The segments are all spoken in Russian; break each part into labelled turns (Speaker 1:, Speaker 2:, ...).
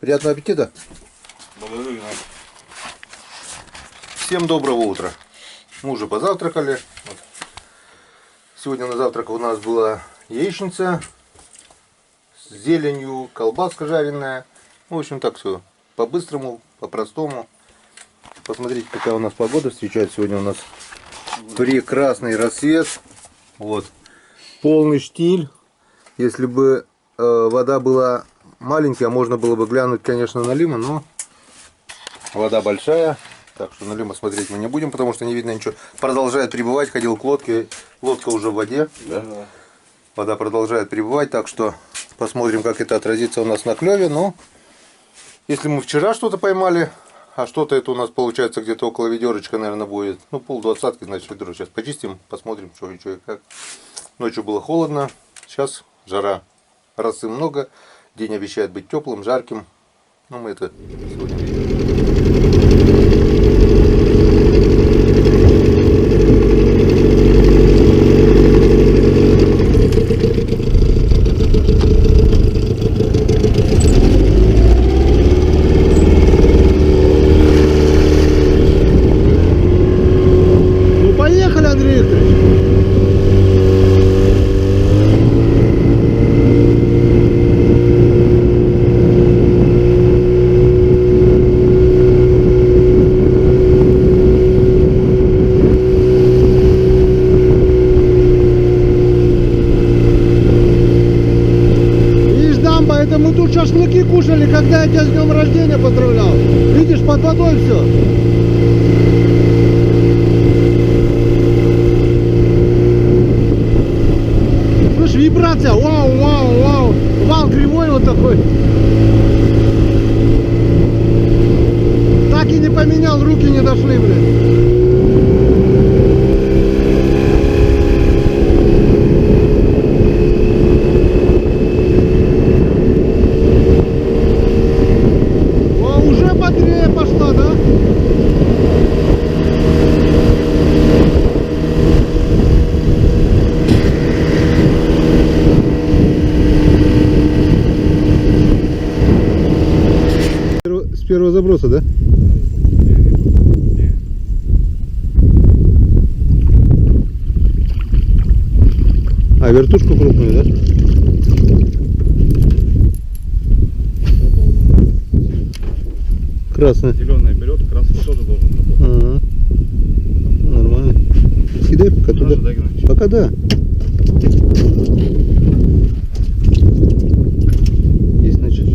Speaker 1: Приятного аппетита.
Speaker 2: Благодарю.
Speaker 1: Всем доброго утра. Мы уже позавтракали. Вот. Сегодня на завтрак у нас была яичница с зеленью, колбаска жареная. В общем, так все по-быстрому, по-простому. Посмотрите, какая у нас погода встречает. Сегодня у нас прекрасный рассвет. Вот. Полный штиль. Если бы вода была маленькая, можно было бы глянуть, конечно, на Лима, но вода большая. Так что на Лима смотреть мы не будем, потому что не видно ничего. Продолжает прибывать, ходил к лодке. Лодка уже в воде. Да. Вода продолжает прибывать, так что посмотрим, как это отразится у нас на клеве. Но если мы вчера что-то поймали, а что-то это у нас получается где-то около ведерочка, наверное, будет. Ну, полдвадцатки, значит, ведро. Сейчас почистим, посмотрим, что и как. Ночью было холодно, сейчас жара. Росы много, день обещает быть теплым, жарким. Ну, мы это сегодня видим.
Speaker 3: Ну, поехали, Андрей Викторович. Это мы тут шашлыки кушали, когда я тебя с днем рождения поздравлял. Видишь, под водой все. Слышь, вибрация, вау, вау, вау. Вал кривой вот такой. Так и не поменял, руки не дошли, блин. Пошла, да? С первого заброса, да? А, вертушку крупную, да? Красная.
Speaker 2: Зеленая берет, красный тоже должен работать.
Speaker 3: Ага. Нормально. Кидай пока туда.
Speaker 2: Да,
Speaker 3: пока да. Есть начало.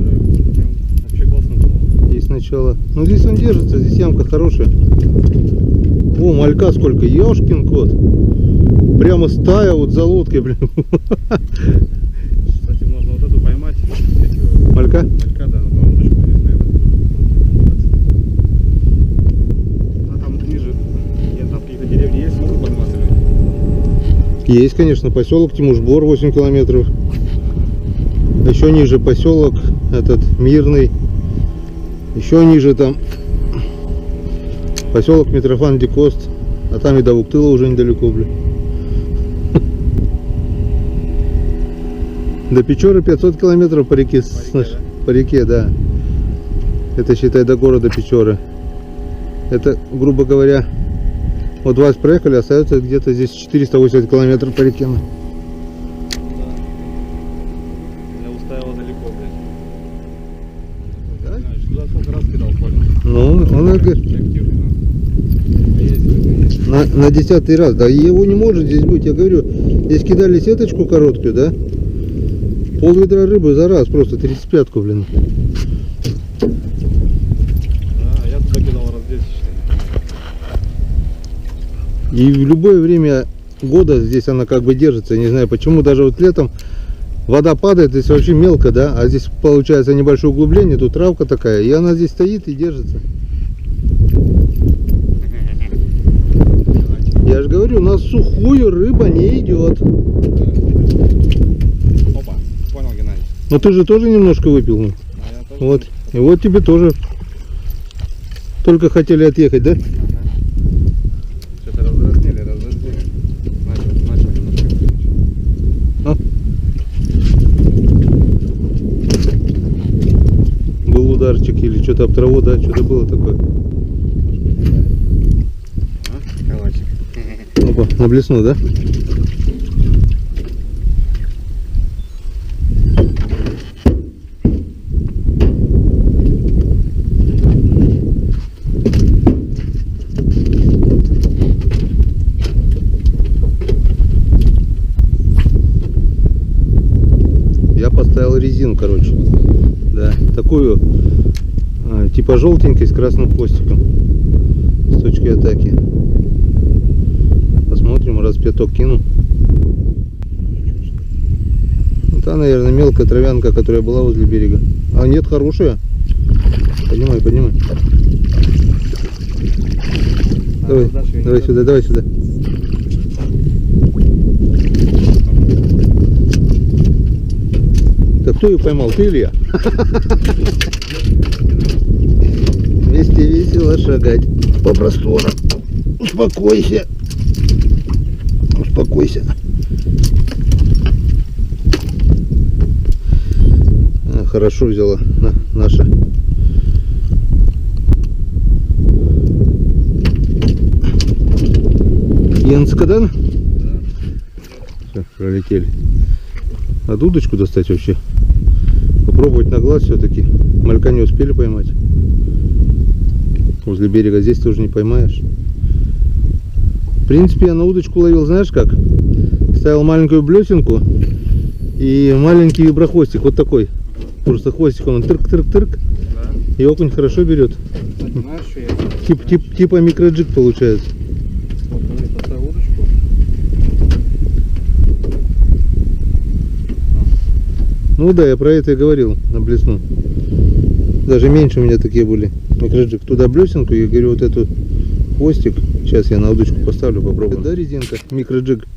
Speaker 2: Вообще классно было.
Speaker 3: Есть начало. Ну здесь он держится, здесь ямка хорошая. О, малька сколько, ёшкин кот. Прямо стая вот за лодкой, блин.
Speaker 2: Кстати, можно вот эту поймать.
Speaker 3: Малька?
Speaker 2: Малька, да, на удочку здесь, наверное. А там ниже, нет, там какие-то деревни есть, могут подниматься люди?
Speaker 3: Есть, конечно, поселок Тимушбор, 8 километров. Еще ниже поселок этот Мирный. Еще ниже там поселок Митрофан Дикост. А там и до Вуктыла уже недалеко, блин. До Печоры 500 километров по реке,
Speaker 2: да?
Speaker 3: по реке, да. Это считай до города Печоры. Это, грубо говоря, вот 20 проехали, остается где-то здесь 480 километров по реке.
Speaker 2: Да. Я уставил далеко, блядь.
Speaker 3: Да?
Speaker 2: Знаешь, туда сколько раз кидал, понял.
Speaker 3: Ну, он
Speaker 2: Активный, но есть.
Speaker 3: на 10-й раз, да, его не может здесь быть, я говорю, здесь кидали сеточку короткую, да, пол ведра рыбы за раз, просто 35-ку, блин.
Speaker 2: Да, я туда кидал раз 10, считай.
Speaker 3: И в любое время года здесь она как бы держится, я не знаю почему, даже вот летом вода падает, здесь вообще мелко, да, а здесь получается небольшое углубление, тут травка такая, и она здесь стоит и держится. Я же говорю, на сухую рыба не идет.
Speaker 2: Опа, понял, Геннадий.
Speaker 3: Но ты же тоже немножко выпил.
Speaker 2: А я тоже.
Speaker 3: Вот. И вот тебе тоже. Только хотели отъехать, да?
Speaker 2: Ага. Что-то разразнили. Начал немножко.
Speaker 3: А? Был удар. ударчик или что-то об траву, да, что-то было такое.
Speaker 2: Калачик.
Speaker 3: Опа, на блесну, да? Я поставил резину, короче. Да, такую типа желтенькой с красным хвостиком с точки атаки. Посмотрим, раз пяток кину. Та, наверное, мелкая травянка, которая была возле берега. А нет, хорошая. Поднимай, поднимай. Давай, давай сюда, давай сюда. Так кто ее поймал, ты или я? Вместе весело шагать по просторам. Успокойся. Успокойся. Хорошо взяла наша. Янска, да? Все, пролетели. А удочку достать вообще? Попробовать на глаз все-таки. Малька не успели поймать. Возле берега здесь тоже не поймаешь. В принципе, я на удочку ловил, знаешь как? Ставил маленькую блесенку и маленький виброхвостик, вот такой. Просто хвостик, он тырк-тырк-тырк.
Speaker 2: Да.
Speaker 3: И окунь хорошо берет.
Speaker 2: Кстати, знаешь, что я
Speaker 3: Типа микроджиг получается.
Speaker 2: вот, смотри, поставил удочку.
Speaker 3: Ну да, я про это и говорил на блесну. Даже меньше у меня такие были. Микроджиг. Туда блесенку и говорю, вот эту хвостик. Сейчас я на удочку поставлю, попробую. Да, резинка, микроджиг.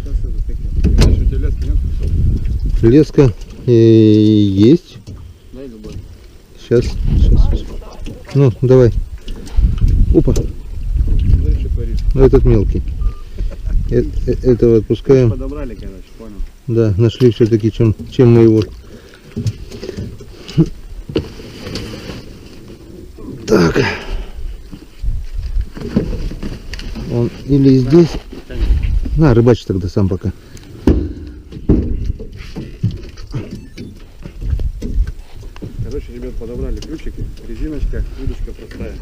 Speaker 2: Сейчас это такие. Знаешь, у тебя леска нет?
Speaker 3: Леска есть.
Speaker 2: Дай любой.
Speaker 3: Сейчас. Ну, давай. Опа.
Speaker 2: Смотри, что творишь.
Speaker 3: Ну, этот мелкий. Этого отпускаем.
Speaker 2: Подобрали, короче, понял.
Speaker 3: Да, нашли все-таки, чем мы его. Так. Он или здесь. На, рыбачь тогда сам пока.
Speaker 2: Короче, ребят, подобрали ключики, резиночка, удочка простая.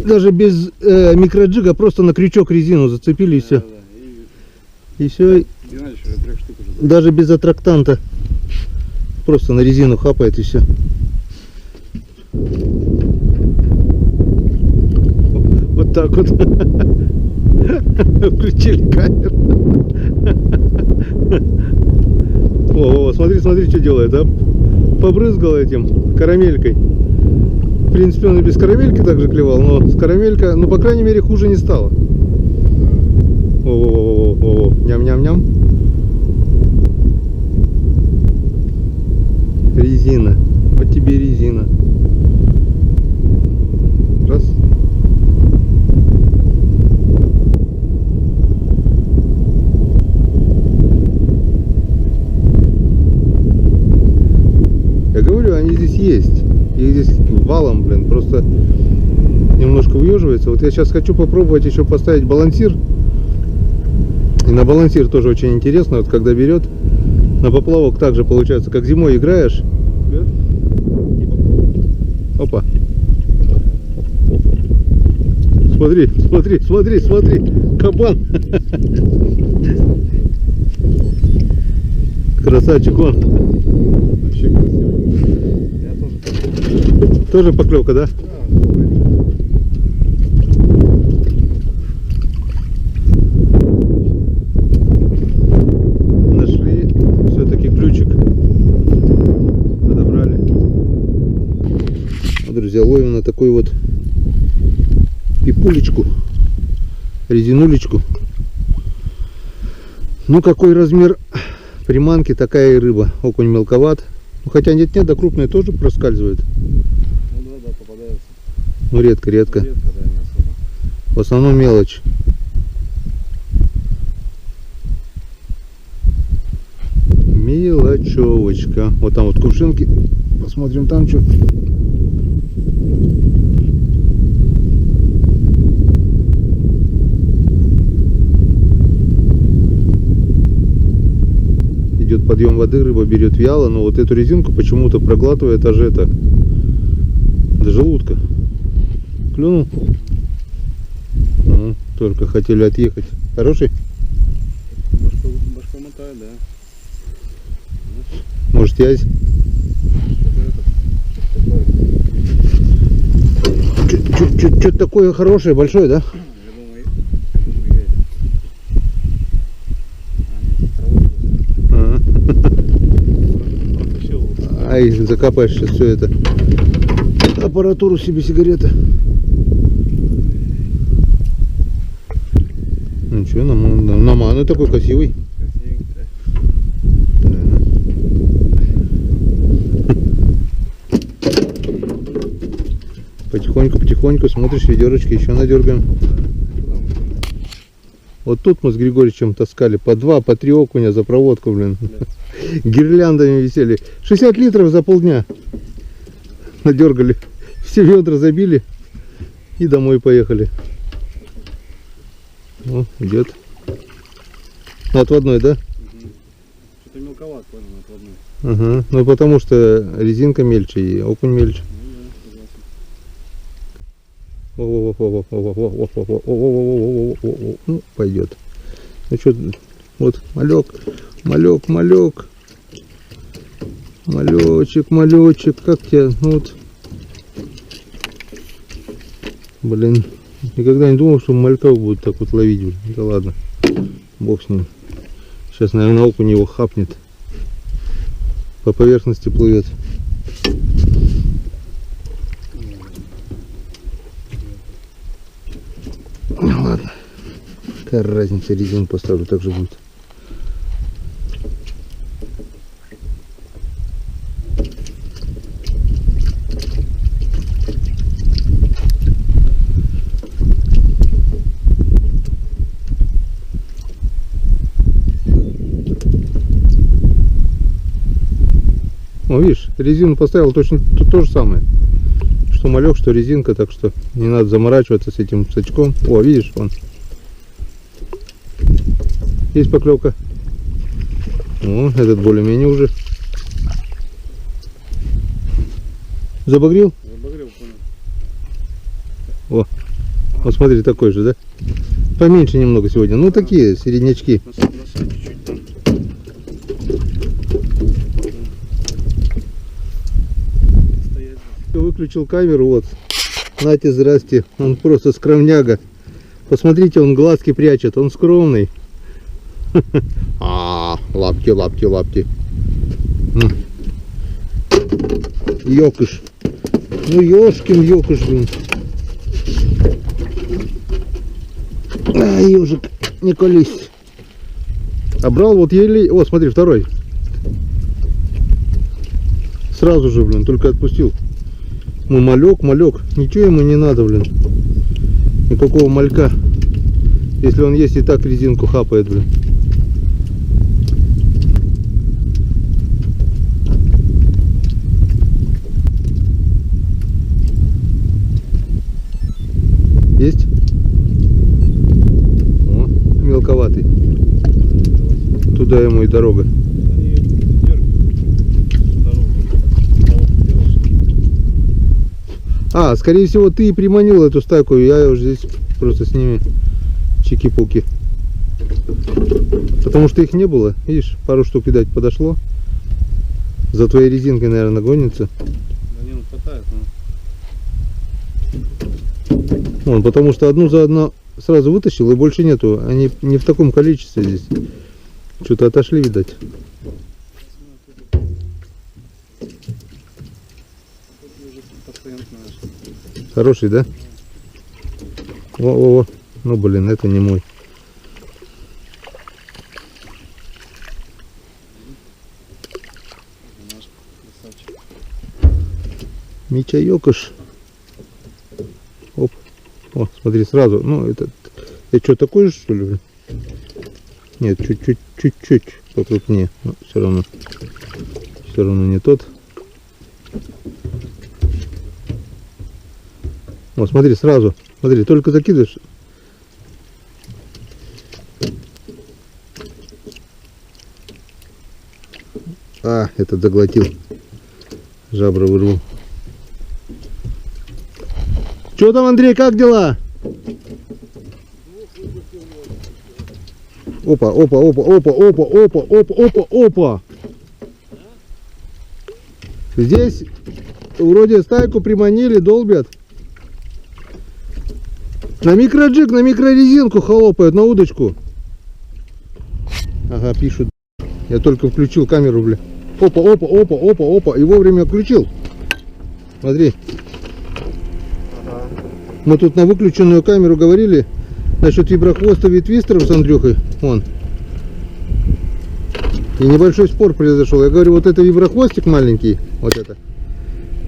Speaker 3: Даже без микроджига, просто на крючок резину зацепили и все.
Speaker 2: Да, да.
Speaker 3: И все.
Speaker 2: Длина еще 3 штук уже.
Speaker 3: Даже без аттрактанта. Просто на резину хапает и все. Вот так вот. Включили камеру. О, смотри, что делает, а? Побрызгал этим карамелькой. В принципе, он и без карамельки также клевал, но с карамелька, ну, по крайней мере, хуже не стало. О, ням-ням-ням. Резина. Вот тебе резина. Раз. Я говорю, они здесь есть. Их здесь валом, блин, просто немножко въеживается. Вот я сейчас хочу попробовать еще поставить балансир. И на балансир тоже очень интересно, вот когда берет. На поплавок также получается, как зимой играешь. Опа. Смотри. Кабан. Красавчик он.
Speaker 2: Вообще красивый. Я тоже.
Speaker 3: Тоже поклевка, да? Нашли все-таки ключик. Подобрали. Вот, друзья, ловим на такую вот пипулечку, резинулечку. Ну, какой размер приманки, такая и рыба. Окунь мелковат. Ну, хотя нет, да крупные тоже проскальзывают.
Speaker 2: Ну да, попадаются.
Speaker 3: Ну, редко.
Speaker 2: Редко, да, не особо.
Speaker 3: В основном мелочь. Мелочевочка. Вот там вот кувшинки. Посмотрим там что. Идет подъем воды, рыба берет вяло, но вот эту резинку почему-то проглатывает аж это до желудка. Клюнул? Ну, только хотели отъехать. Хороший?
Speaker 2: Башка мотает, да.
Speaker 3: Может, язь? Что-то такое хорошее, большое, да?
Speaker 2: Я думаю, я.
Speaker 3: Ага.
Speaker 2: Протащил.
Speaker 3: Ай, закапаешь сейчас все это. Аппаратуру себе, сигареты. Ну что, наман такой красивый. Потихоньку смотришь, ведерочки еще надергаем. Вот тут мы с Григорьевичем таскали по 2, по 3 окуня за проводку, блин. Гирляндами висели. 60 литров за полдня надергали. Все ведра забили и домой поехали. О, идет. Отводной, да?
Speaker 2: Что-то мелковат, понял, отводной.
Speaker 3: Ага. Ну потому что резинка мельче и окунь мельче. Ну, пойдет. Ну что, вот малек. Малечек, как тебе? Ну вот. Блин, никогда не думал, что мальков будут так вот ловить. Блин. Да ладно, бог с ним. Сейчас, наверное, окунь его хапнет. По поверхности плывет. Ну ладно. Какая разница, резину поставлю, так же будет. Ну, видишь, резину поставил точно то же самое. Что малек, что резинка, так что не надо заморачиваться с этим сачком. О, видишь, вон. Есть поклевка. О, этот более-менее уже. Забагрил?
Speaker 2: Забагрил, понял.
Speaker 3: О, вот смотри, такой же, да? Поменьше немного сегодня. Ну, такие середнячки.
Speaker 2: Носа чуть-чуть там. Стоять.
Speaker 3: Выключил камеру, вот. Нате, здрасте. Он просто скромняга. Посмотрите, он глазки прячет. Он скромный. Лапти. Ёкыш. Ну, ёшкин ёкыш, блин. Ай, ежик, не колись. А брал вот еле... О, смотри, второй. Сразу же, блин, только отпустил. Ну, малек. Ничего ему не надо, блин. Никакого малька. Если он есть, и так резинку хапает, блин. Есть? О, мелковатый. Туда ему и дорога.
Speaker 2: Они дергают дорогу.
Speaker 3: Скорее всего, ты и приманил эту стайку. Я уже здесь просто с ними чики-пуки. Потому что их не было. Видишь, пару штук, видать, подошло. За твоей резинкой, наверное, гонится.
Speaker 2: Да не, он хватает, но...
Speaker 3: Вон, потому что одну за одну сразу вытащил, и больше нету. Они не в таком количестве здесь. Что-то отошли, видать. Хороший, да? Во. Ну, блин, это не мой. Митя Ёкыш. Оп. О, смотри, сразу. Ну, это что, такой же, что ли? Нет, чуть-чуть покрупнее. Но все равно не тот. Вот, смотри, сразу. Смотри, только закидываешь. А, этот заглотил. Жабра вырвал. Че там, Андрей, как дела? Опа, опа, опа, опа, опа, опа, опа, опа, опа. Здесь вроде стайку приманили, долбят. На микроджиг, на микрорезинку холопают, на удочку. Ага, пишут. Я только включил камеру, бля. Опа, опа, опа, опа, опа. И вовремя включил. Смотри. Мы тут на выключенную камеру говорили насчет виброхвостов и твистеров с Андрюхой. Вон. И небольшой спор произошел. Я говорю, вот это виброхвостик маленький, вот это.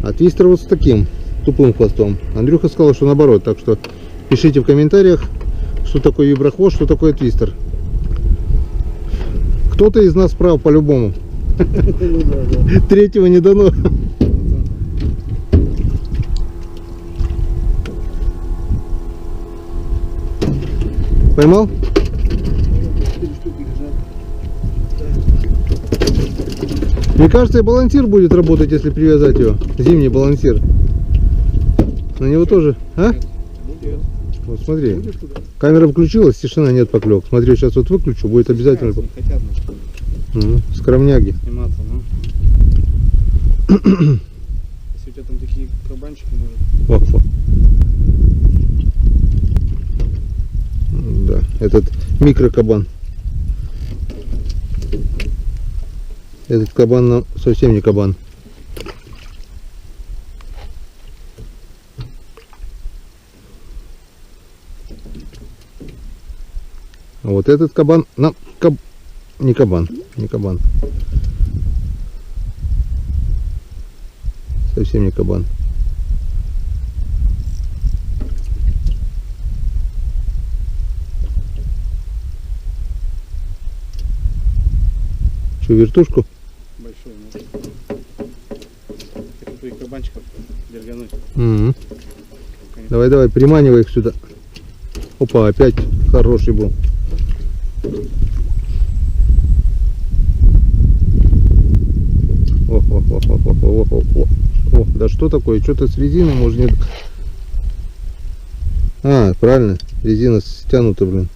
Speaker 3: А твистер вот с таким тупым хвостом. Андрюха сказал, что наоборот. Так что пишите в комментариях, что такое виброхвост, что такое твистер. Кто-то из нас прав по-любому. Третьего не дано. Поймал? Мне кажется, и балансир будет работать, если привязать его. Зимний балансир. На него тоже. А? Вот смотри. Камера включилась, тишина, нет поклевок. Смотри, сейчас вот выключу, будет обязательно. Скромняги.
Speaker 2: Сниматься, ну. Если у тебя там такие кабанчики, может.
Speaker 3: О. Да, этот микрокабан. Этот кабан нам совсем не кабан. А вот этот кабан нам не кабан, не кабан. Совсем не кабан. Что, вертушку?
Speaker 2: Большой, ну. Это твоих кабанчиков дергануть.
Speaker 3: Угу. Давай, давай, приманивай их сюда. Опа, опять хороший был. О, да что такое? Что-то с резиной, может, нет? А, правильно, резина стянута, блин.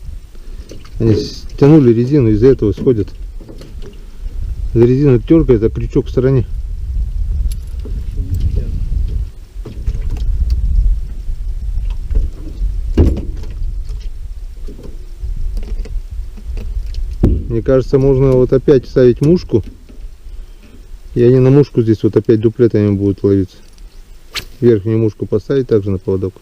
Speaker 3: Они стянули резину, из-за этого сходят. Резина теркает, а крючок в стороне. Мне кажется, можно вот опять ставить мушку. И они на мушку здесь вот опять дуплетами будут ловиться. Верхнюю мушку поставить также на поводок.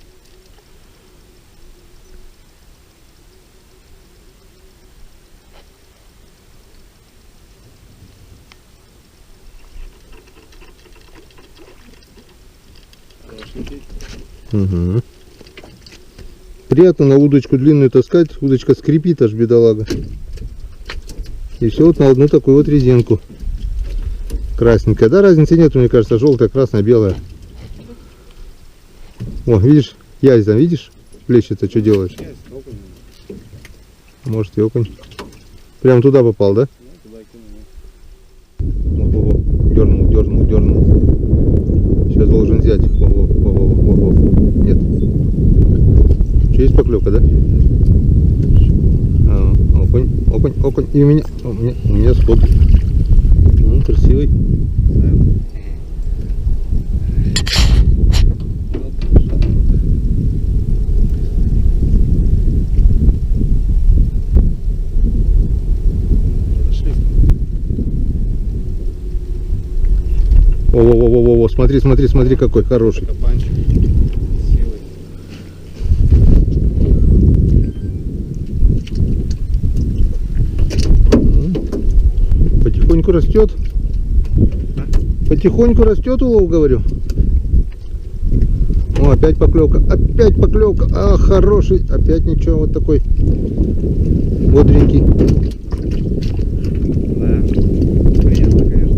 Speaker 3: Угу. Приятно на удочку длинную таскать. Удочка скрипит аж, бедолага. И все вот на одну такую вот резинку. Красненькая. Да, разницы нет, мне кажется, желтая, красная, белая. О, видишь, язь там, видишь? Плещется, что делаешь? Может, и окунь. Прям туда попал, да? Ого, дернул, дернул, дернул. Сейчас должен взять. Ого. Нет. Что, есть поклевка, да? Окунь. И у меня спот. Красивый. О, смотри, какой хороший.
Speaker 2: Кабанчик. Силой.
Speaker 3: Потихоньку растет. Потихоньку растет улов, говорю. О, опять поклевка. А, хороший. Опять ничего, вот такой бодренький.
Speaker 2: Да. Приятно, конечно.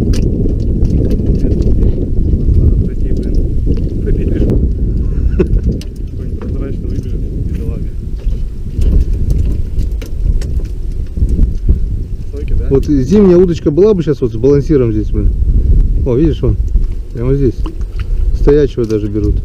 Speaker 2: Надо пройти, блин. Пропить лишь.
Speaker 3: вот зимняя удочка была бы сейчас вот с балансиром здесь, блин. О, видишь, он прямо здесь. Стоячего даже берут.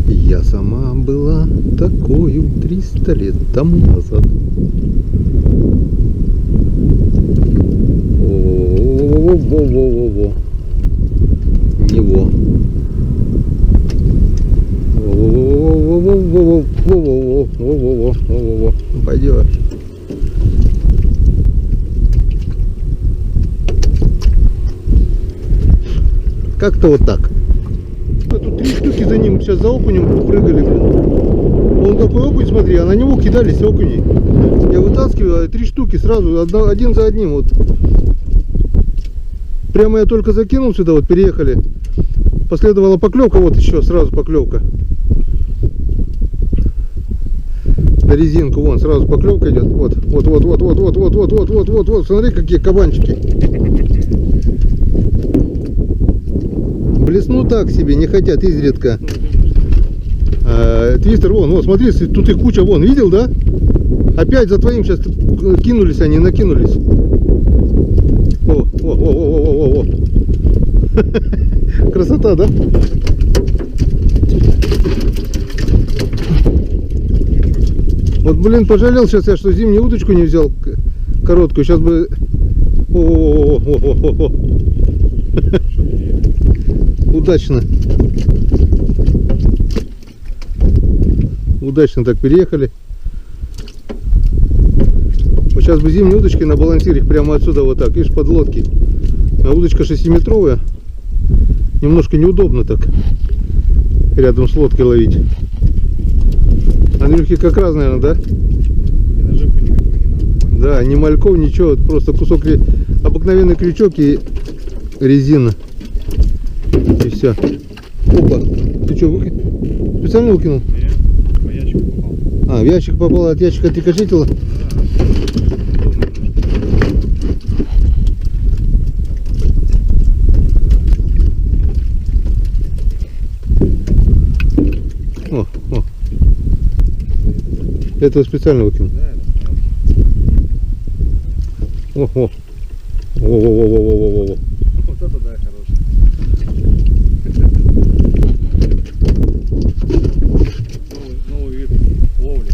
Speaker 3: Я сама была такою 300 лет тому назад. Во-во-во-во-во. Него. Во-во-во-во-во-во-во-во-во-во-во. Пойдет. Как-то вот так. Тут 3 штуки за ним сейчас за окунем прыгали, блин. Он такой окунь, смотри, а на него кидались окуни. Я вытаскиваю, 3 штуки сразу, один за одним. Вот. Прямо я только закинул сюда, вот переехали. Последовала поклевка, вот еще сразу поклевка. На резинку, вон, сразу поклевка идет. Вот, вот, вот, вот, вот, вот, вот, вот, вот, вот, вот, вот. Смотри, какие кабанчики. Блесну так себе, не хотят изредка. Твистер, вон, вот, смотри, тут их куча, вон, видел, да? Опять за твоим сейчас кинулись они, накинулись. О. Красота, да? Вот, блин, пожалел сейчас я, что зимнюю удочку не взял короткую. Сейчас бы... О. Удачно. Удачно так переехали. Вот сейчас бы зимней удочкой на балансире прямо отсюда вот так, видишь, под лодки. А удочка 6-метровая. Немножко неудобно так рядом с лодкой ловить. Андрюхе как раз, наверное, да?
Speaker 2: И наживку никакую не надо.
Speaker 3: Да, ни мальков, ничего, просто кусок, обыкновенный крючок и резина. И все. Опа, ты что, специально выкинул?
Speaker 2: Нет, по ящику попал.
Speaker 3: А, в ящик попал, от ящика отрикошетило? О. Это специально выкинул.
Speaker 2: Да, это
Speaker 3: О. Во-во-во-во-во-во-во.
Speaker 2: вот это да, хороший. Новый вид ловли.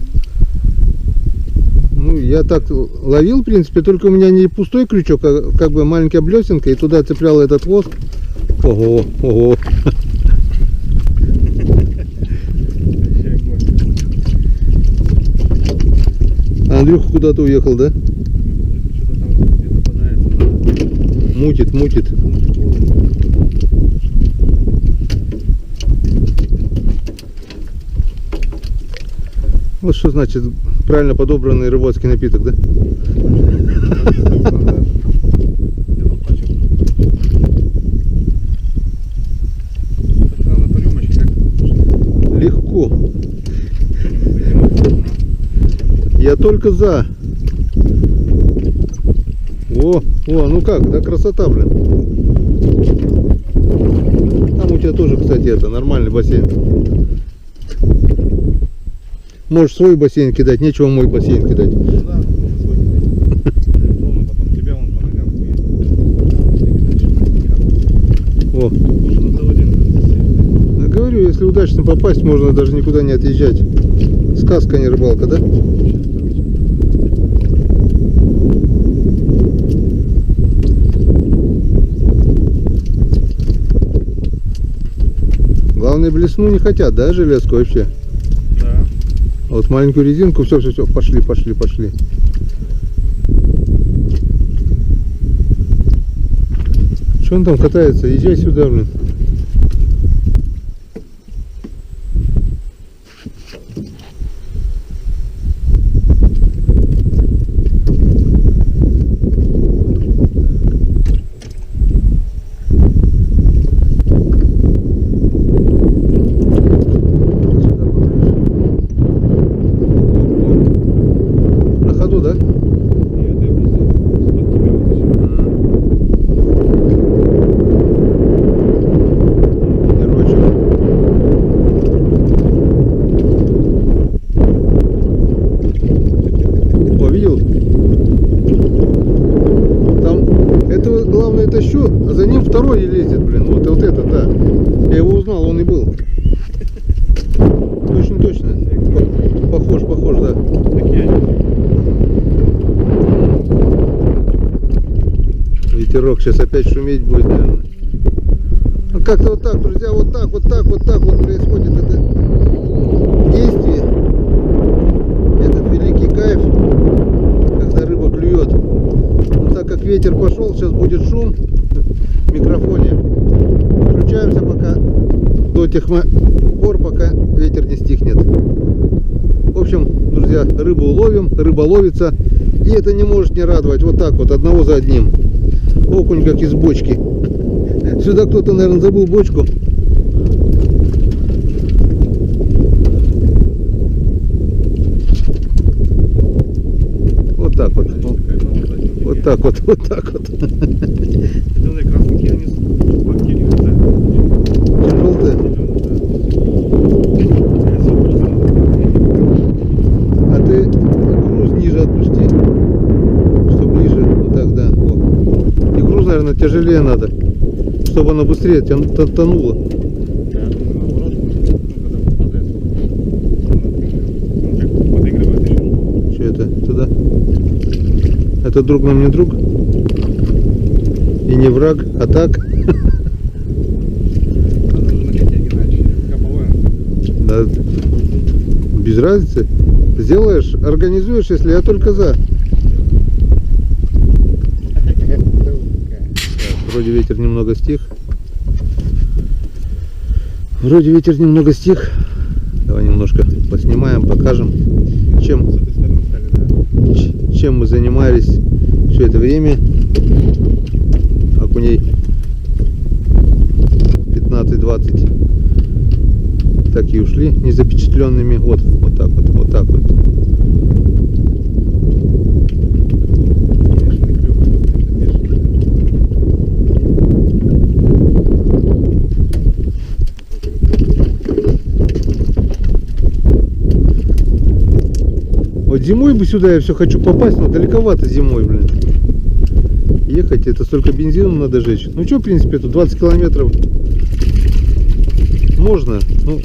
Speaker 3: Ну, я так ловил, в принципе, только у меня не пустой крючок, а как бы маленькая блесенка, и туда цеплял этот хвост. Ого.
Speaker 2: Вообще огонь.
Speaker 3: А Андрюха куда-то уехал, да?
Speaker 2: Что-то там где-то подается, да?
Speaker 3: Мутит.
Speaker 2: Мутит воду.
Speaker 3: Вот что значит правильно подобранный рыбацкий напиток, да?
Speaker 2: Я там пачек. Так надо по рюмочке как-то.
Speaker 3: Легко. Я только за. О, ну как, да, красота, блин. Там у тебя тоже, кстати, это нормальный бассейн. Можешь свой бассейн кидать, нечего мой бассейн кидать.
Speaker 2: Ну да, свой кидать. Словно потом тебя вон по ногам хует.
Speaker 3: О,
Speaker 2: Можно целый день засидеть.
Speaker 3: я говорю, если удачно попасть, можно даже никуда не отъезжать. Сказка, а не рыбалка, да? Главное, блесну не хотят, да, железку вообще?
Speaker 2: Да.
Speaker 3: А вот маленькую резинку, все, пошли. Че он там катается? Езжай сюда, блин.
Speaker 2: И это я просто под тебя вытащил.
Speaker 3: он и был. Точно, точно. Похож, да. Ветерок сейчас опять шуметь будет, наверное. Ну, как-то вот так, друзья, вот так происходит это действие. Этот великий кайф, когда рыба клюет. Но так как ветер пошел, сейчас будет шум в микрофоне. Включаемся пока до тех пор, пока ветер не стихнет. В общем, друзья, рыбу ловим, рыба ловится. И это не может не радовать. Вот так вот, одного за одним. Окунь как из бочки. Сюда кто-то, наверное, забыл бочку. Вот так вот. Вот так вот, вот так вот.
Speaker 2: Зеленые красненькие, они активнее, да?
Speaker 3: Чем желтые? А ты груз ниже отпусти, чтобы ближе. Вот так, да. О. И груз, наверное, тяжелее надо, чтобы она быстрее тонула.
Speaker 2: Я думаю, наоборот, когда падает, как подыгрывает еще.
Speaker 3: Что это? Туда? Это друг нам не друг? И не враг, а так?
Speaker 2: Надо уже накатить, иначе каповое.
Speaker 3: Да, без разницы. Сделаешь, организуешь, если я только за. Вроде ветер немного стих. Давай немножко поснимаем, покажем, чем,
Speaker 2: С этой стороны стали, да.
Speaker 3: чем мы занимались все это время. Окуней 15-20 так и ушли незапечатленными. Вот так вот.
Speaker 2: Бешеный клюв, бешеный.
Speaker 3: Вот зимой бы сюда я все хочу попасть, но далековато зимой, блин. Ехать, это столько бензина надо жечь. Ну что, в принципе, тут 20 километров можно. Ну,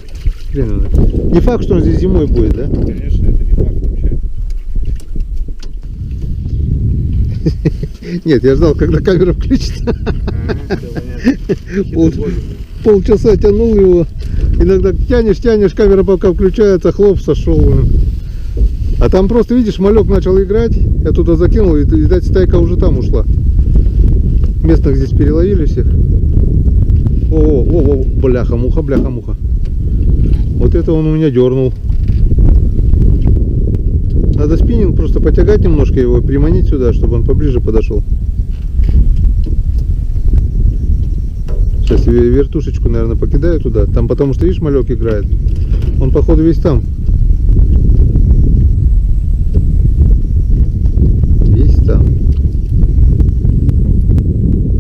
Speaker 3: хрен его знает. Не факт, что он здесь зимой будет, да?
Speaker 2: Конечно, это не факт вообще.
Speaker 3: Нет, я ждал, когда камера включится.
Speaker 2: Все
Speaker 3: Пол-
Speaker 2: понятно.
Speaker 3: Полчаса тянул его. Иногда тянешь, камера пока включается, хлоп, сошел. Блин. А там просто, видишь, малек начал играть. Я туда закинул, и, видать, стайка уже там ушла. Местных здесь переловили всех. О, бляха-муха. Вот это он у меня дернул. Надо спиннинг просто потягать немножко его, приманить сюда, чтобы он поближе подошел. Сейчас я вертушечку, наверное, покидаю туда. Там, потому что, видишь, малек играет. Он, походу, весь там. Весь там.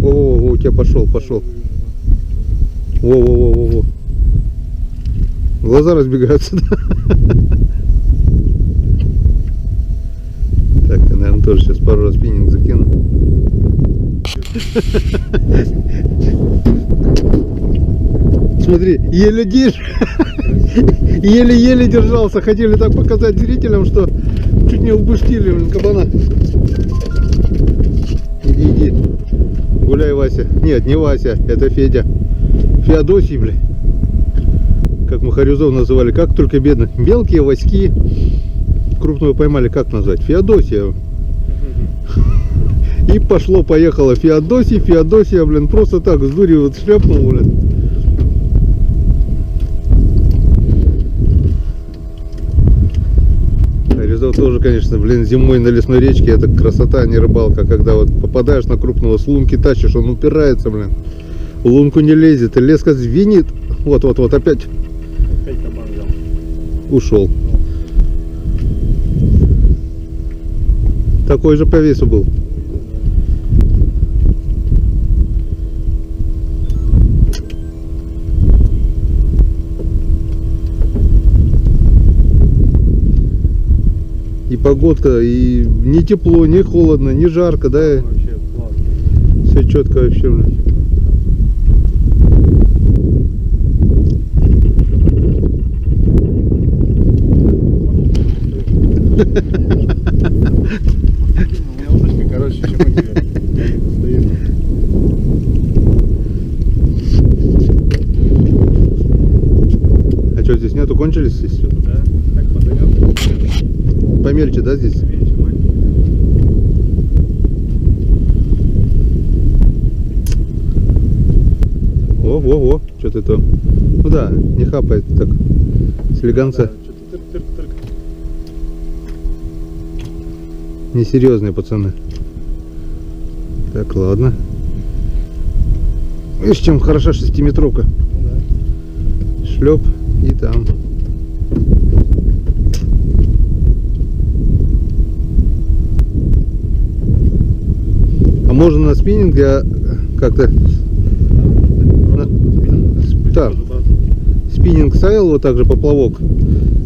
Speaker 3: О, у тебя пошел. Во. Глаза разбегаются. Так, я, наверное, тоже сейчас пару раз спиннинг закину. Смотри, еле-еле держался. Хотели так показать зрителям, что чуть не упустили, блин, кабана. Иди. Гуляй, Вася. Нет, не Вася, это Федя. Феодосий, блин. Как мы хорюзов называли, как только бедных. Мелкие Васьки. Крупного поймали, как назвать? Феодосия. И пошло-поехало. Феодосия, блин, просто так с дури вот шляпнул, блин. Хорюзов тоже, конечно, блин, зимой на лесной речке это красота, а не рыбалка. Когда вот попадаешь на крупного, с лунки тащишь, он упирается, блин. В лунку не лезет, и леска звенит. Вот, опять
Speaker 2: Опять кабан взял.
Speaker 3: ушел. Такой же по весу был. И погодка, и не тепло, не холодно, не жарко, да?
Speaker 2: Вообще классно.
Speaker 3: Все четко вообще, блин.
Speaker 2: У меня удочка короче, чем у тебя. Я не достаю.
Speaker 3: А что, здесь нету? Кончились здесь?
Speaker 2: Что-то, да? Так потонет.
Speaker 3: Помельче, да, здесь?
Speaker 2: Меньше маленький.
Speaker 3: Во, что ты то? Ну да, не хапает так. Слегонца.
Speaker 2: Что-то тырк-тырк-тырк.
Speaker 3: Несерьезные пацаны. Так, ладно. Видишь, чем хороша 6-метровка.
Speaker 2: Ну да.
Speaker 3: Шлеп и там. А можно на спиннинге как-то так, спиннинг ставил вот так же поплавок.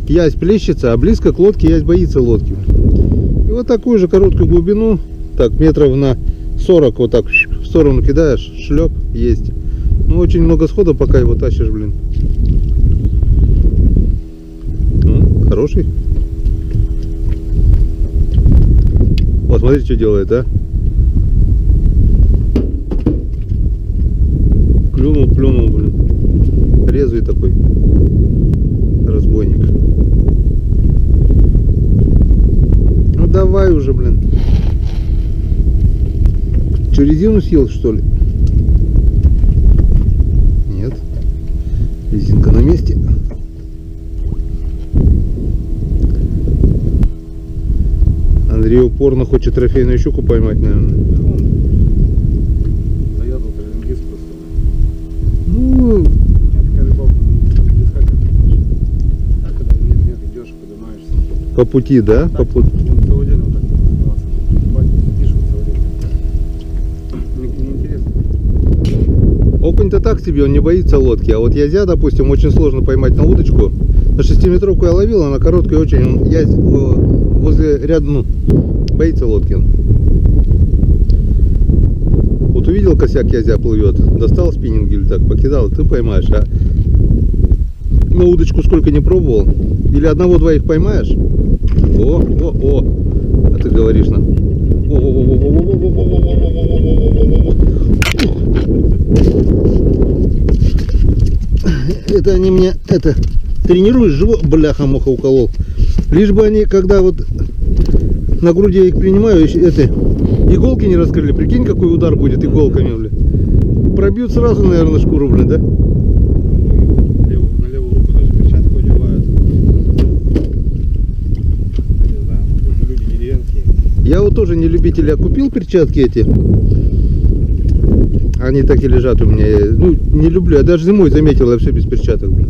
Speaker 3: Ясь плещется, а близко к лодке ясь боится лодки. И вот такую же короткую глубину, так метров на 40 вот так в сторону кидаешь, шлеп, есть. Ну очень много схода, пока его тащишь, блин. Ну, хороший. Вот смотрите, что делает, а. Плюнул, блин. Резвый такой разбойник. Ну давай уже, блин. Че, резину съел, что ли? Нет. Резинка на месте. Андрей упорно хочет трофейную щуку поймать, наверное.
Speaker 2: Заедал тренингист просто.
Speaker 3: Ну,
Speaker 2: Нет, такая рыбалка не скакать. А когда нет, идешь, поднимаешься.
Speaker 3: по пути, да? По пути.
Speaker 2: Он целый день вот так занимался. Сидишь вот целый день. Неинтересно.
Speaker 3: Окунь-то так себе, он не боится лодки. А вот язя, допустим, очень сложно поймать на удочку. На 6-метровку я ловил, она короткая очень. Он возле ряда, ну, боится лодки он. Вот увидел, косяк язя плывет, достал спиннинг или так, покидал, ты поймаешь. А на удочку сколько не пробовал. Или одного-двоих поймаешь. О. А ты говоришь нам. Это они мне, тренируешь, живот, бляха-муха уколол. Лишь бы они, когда вот на груди я их принимаю, иголки не раскрыли. Прикинь, какой удар будет иголками, блин. Пробьют сразу, наверное, шкуру, блин, да?
Speaker 2: На левую руку даже перчатку одевают. Я не знаю, это люди деревенские.
Speaker 3: Я вот тоже не любитель, я купил перчатки эти. Они так и лежат у меня. Ну, не люблю. Я даже зимой заметил, я все без перчаток, блин.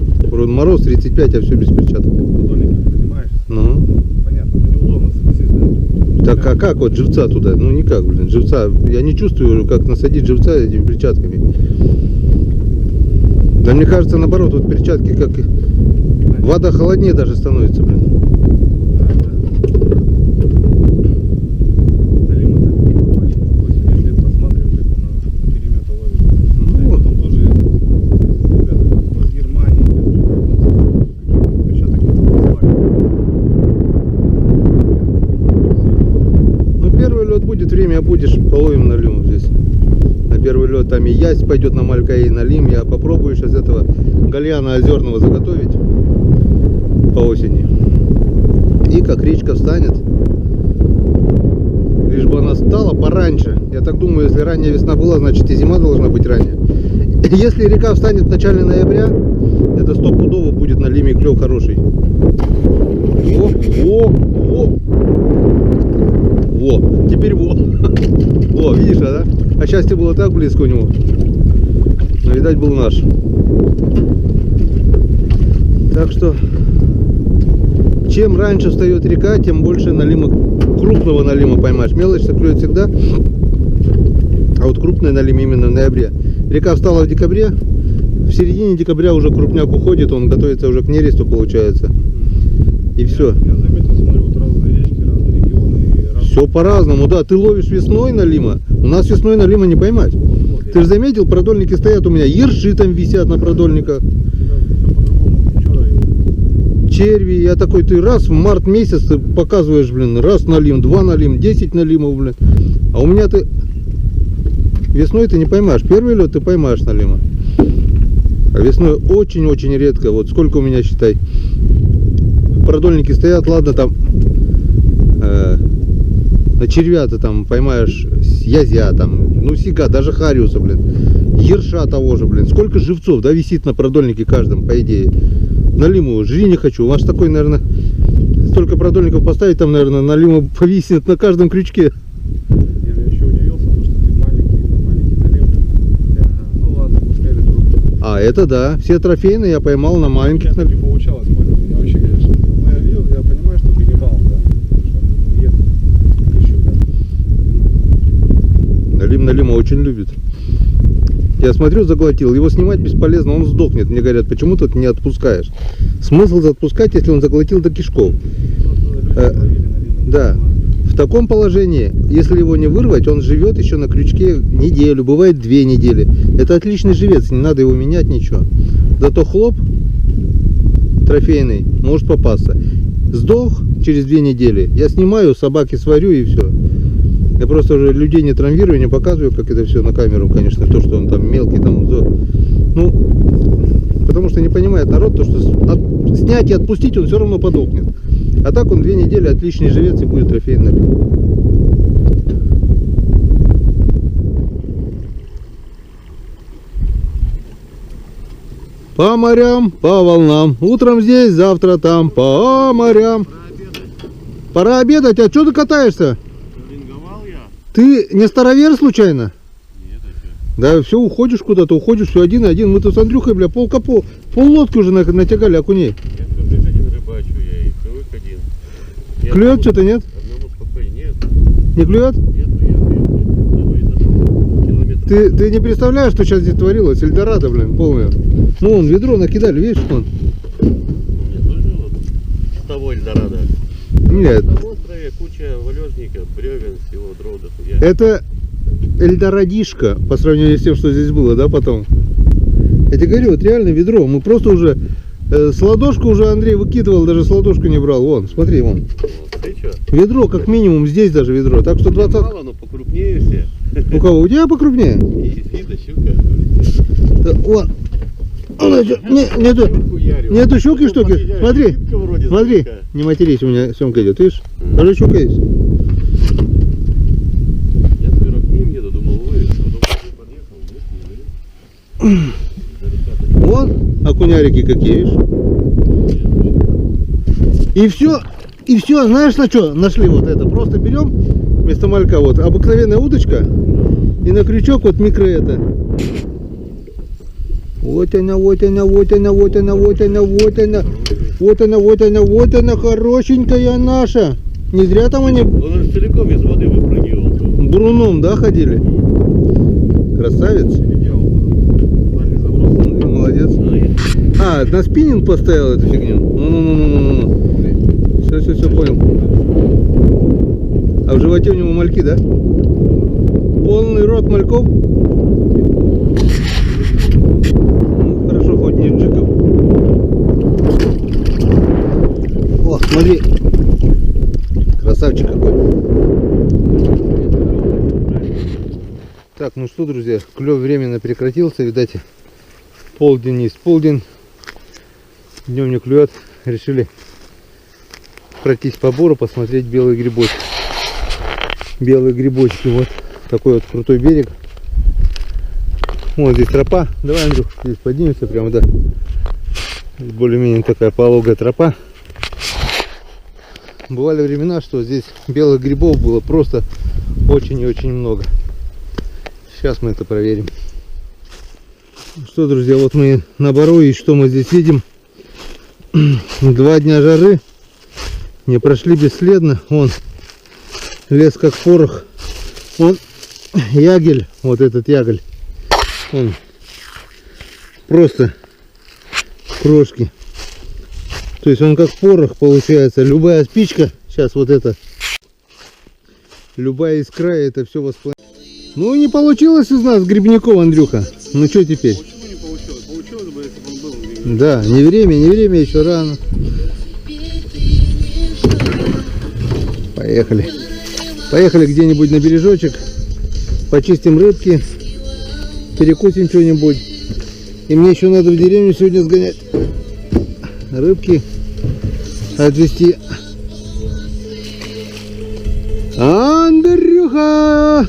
Speaker 3: Мороз 35, а все без перчаток.
Speaker 2: Подольники, понимаешь?
Speaker 3: Ну.
Speaker 2: Понятно, но неудобно, согласись, да?
Speaker 3: Так, а как вот живца туда? Ну никак, блин, живца. Я не чувствую, как насадить живца этими перчатками. Да мне кажется, наоборот, вот перчатки как вода холоднее даже становится, блин.
Speaker 2: Да. Налима так очень очень лет посматривал, как он на перемета ловит.
Speaker 3: Ну,
Speaker 2: А потом тоже ребята кто с Германии, какие-то перчаток не покупали.
Speaker 3: ну первый лед будет, время будешь, половим налим здесь. На первый лед там и ясь пойдет на малька, и налим. Я попробую сейчас этого гальяна озерного заготовить по осени. И как речка встанет, лишь бы она стала пораньше. Я так думаю, если ранняя весна была, значит и зима должна быть ранняя. Если река встанет в начале ноября, это стопудово будет на лиме клев хороший. Во, теперь во. Во, видишь, да? А счастье было так близко у него. Но, видать, был наш. Так что, чем раньше встает река, тем больше налима, крупного налима поймаешь. Мелочь клюет всегда, а вот крупный налим именно в ноябре. Река встала в декабре, в середине декабря уже крупняк уходит, он готовится уже к нересту, получается. И все.
Speaker 2: Я заметил, смотрю, вот разные речки, разные регионы. И разные...
Speaker 3: Все по-разному, да. Ты ловишь весной налима, у нас весной налима не поймать.
Speaker 2: Вот,
Speaker 3: Ты же заметил, продольники стоят у меня, ерши там висят на продольниках.
Speaker 2: все по-другому. Вчера его
Speaker 3: черви. Я такой, ты раз в март месяц ты показываешь, блин, раз налим, 2 налим, 10 налимов, блин. А у меня ты весной ты не поймаешь. Первый лед ты поймаешь налима. А весной очень-очень редко. Вот сколько у меня, считай. Продольники стоят, ладно, там на червя-то там поймаешь язя, там, ну сика, даже хариуса, блин. Ерша того же, блин. Сколько живцов, да, висит на продольнике каждом, по идее. На лиму жри не хочу. У вас такой, наверное, столько продольников поставить, там, наверное, на лиму повиснет на каждом крючке.
Speaker 2: Я еще удивился, то, что ты маленький налил. Ну ладно, пускай это крупный.
Speaker 3: А, это да. Все трофейные я поймал на маленьких.
Speaker 2: Не получалось, понял. Я вообще, конечно. Ну, я видел, я понимаю, что ганнибал, да. Что ест. Еще, да.
Speaker 3: Налима очень любит. Я смотрю, заглотил. Его снимать бесполезно, он сдохнет. Мне говорят, почему ты не отпускаешь? Смысл отпускать, если он заглотил до кишков? Да. В таком положении, если его не вырвать, он живет еще на крючке неделю, бывает 2 недели. Это отличный живец, не надо его менять, ничего. Зато хлоп трофейный может попасться. Сдох через 2 недели. Я снимаю, собаки сварю и все. Я просто уже людей не травмирую, не показываю, как это все на камеру, конечно, то, что он там мелкий, там, ну, потому что не понимает народ, то, что снять и отпустить он все равно подохнет. А так он 2 недели отличный живец и будет трофейный. По морям, по волнам, утром здесь, завтра там, по морям. Пора обедать, а что ты катаешься? Ты не старовер случайно?
Speaker 2: Нет, а
Speaker 3: Да, все, уходишь куда-то, уходишь, все один. Мы тут с Андрюхой, бля, пол лодки уже натягали окуней.
Speaker 4: Я всю жизнь один рыбачу, я и привык один.
Speaker 3: Клюет что-то, нет?
Speaker 4: Одному спокойно, нет.
Speaker 3: Не клюет?
Speaker 4: Нет, километр.
Speaker 3: Ты не представляешь, что сейчас здесь творилось? Эльдорадо, блин, полное. Ну, вон, ведро накидали, видишь, вон.
Speaker 4: У меня тоже вот с того Эльдорадо.
Speaker 3: Нет,
Speaker 4: На острове куча валежников, бревен, всего дров дохуя.
Speaker 3: это Эльдорадишка по сравнению с тем, что здесь было, да, потом. Я тебе говорю, вот реально ведро. Мы просто уже с ладошку уже Андрей выкидывал, даже с ладошку не брал. Вон, смотри, вон.
Speaker 4: Вот, ты чё?
Speaker 3: Ведро, как минимум, здесь даже ведро. Так что 20...
Speaker 4: Мало, но покрупнее все.
Speaker 3: У кого? У тебя покрупнее?
Speaker 4: И видно, щука.
Speaker 3: Да, вон. Нету щуки, что ли? Смотри, смотри. Не матерись, у меня съемка идет, видишь? Даже щука есть.
Speaker 4: Я сперва к ним еду, думал, вы, потом подъехал,
Speaker 3: Вон, окунярики какие, видишь? И все, знаешь, на что нашли вот это? Просто берем вместо малька вот обыкновенная удочка и на крючок вот микро это. Вот она, вот она, вот она, вот она, вот она, вот она. Вот она, вот она, вот она, хорошенькая наша. Не зря там они
Speaker 4: Он же целиком из воды выпрыгивал.
Speaker 3: бруном, да, ходили? Красавец. Ну, молодец. А, на спиннинг поставил эту фигню. Ну. Все, понял. А в животе у него мальки, да? Полный рот мальков. Ну, хорошо, хоть не джиков. О, смотри. Красавчик какой. Так, ну что, друзья, клев временно прекратился, видать, полдень есть полдень. Днем не клюет, решили пройтись по бору, посмотреть белые грибочки. Белые грибочки, вот такой вот крутой берег. Вот здесь тропа. Давай, Андрюх, здесь поднимемся прямо, да. Более-менее такая пологая тропа. Бывали времена, что здесь белых грибов было просто очень и очень много. Сейчас мы это проверим. Что, друзья, вот мы на бору, и что мы здесь видим? 2 дня жары не прошли бесследно. Вон лес как порох. Вон ягель, вот этот ягель. Вон просто крошки. То есть он как порох получается. Любая спичка, сейчас вот это, любая искра, это все воспламеняет. Ну не получилось из нас грибников, Андрюха. Ну что теперь?
Speaker 2: Почему не получилось? Получилось бы, если бы он был.
Speaker 3: Да, не время, еще рано. Поехали. Поехали где-нибудь на бережочек. Почистим рыбки. Перекусим что-нибудь. И мне еще надо в деревню сегодня сгонять. Рыбки отвезти. Андрюха!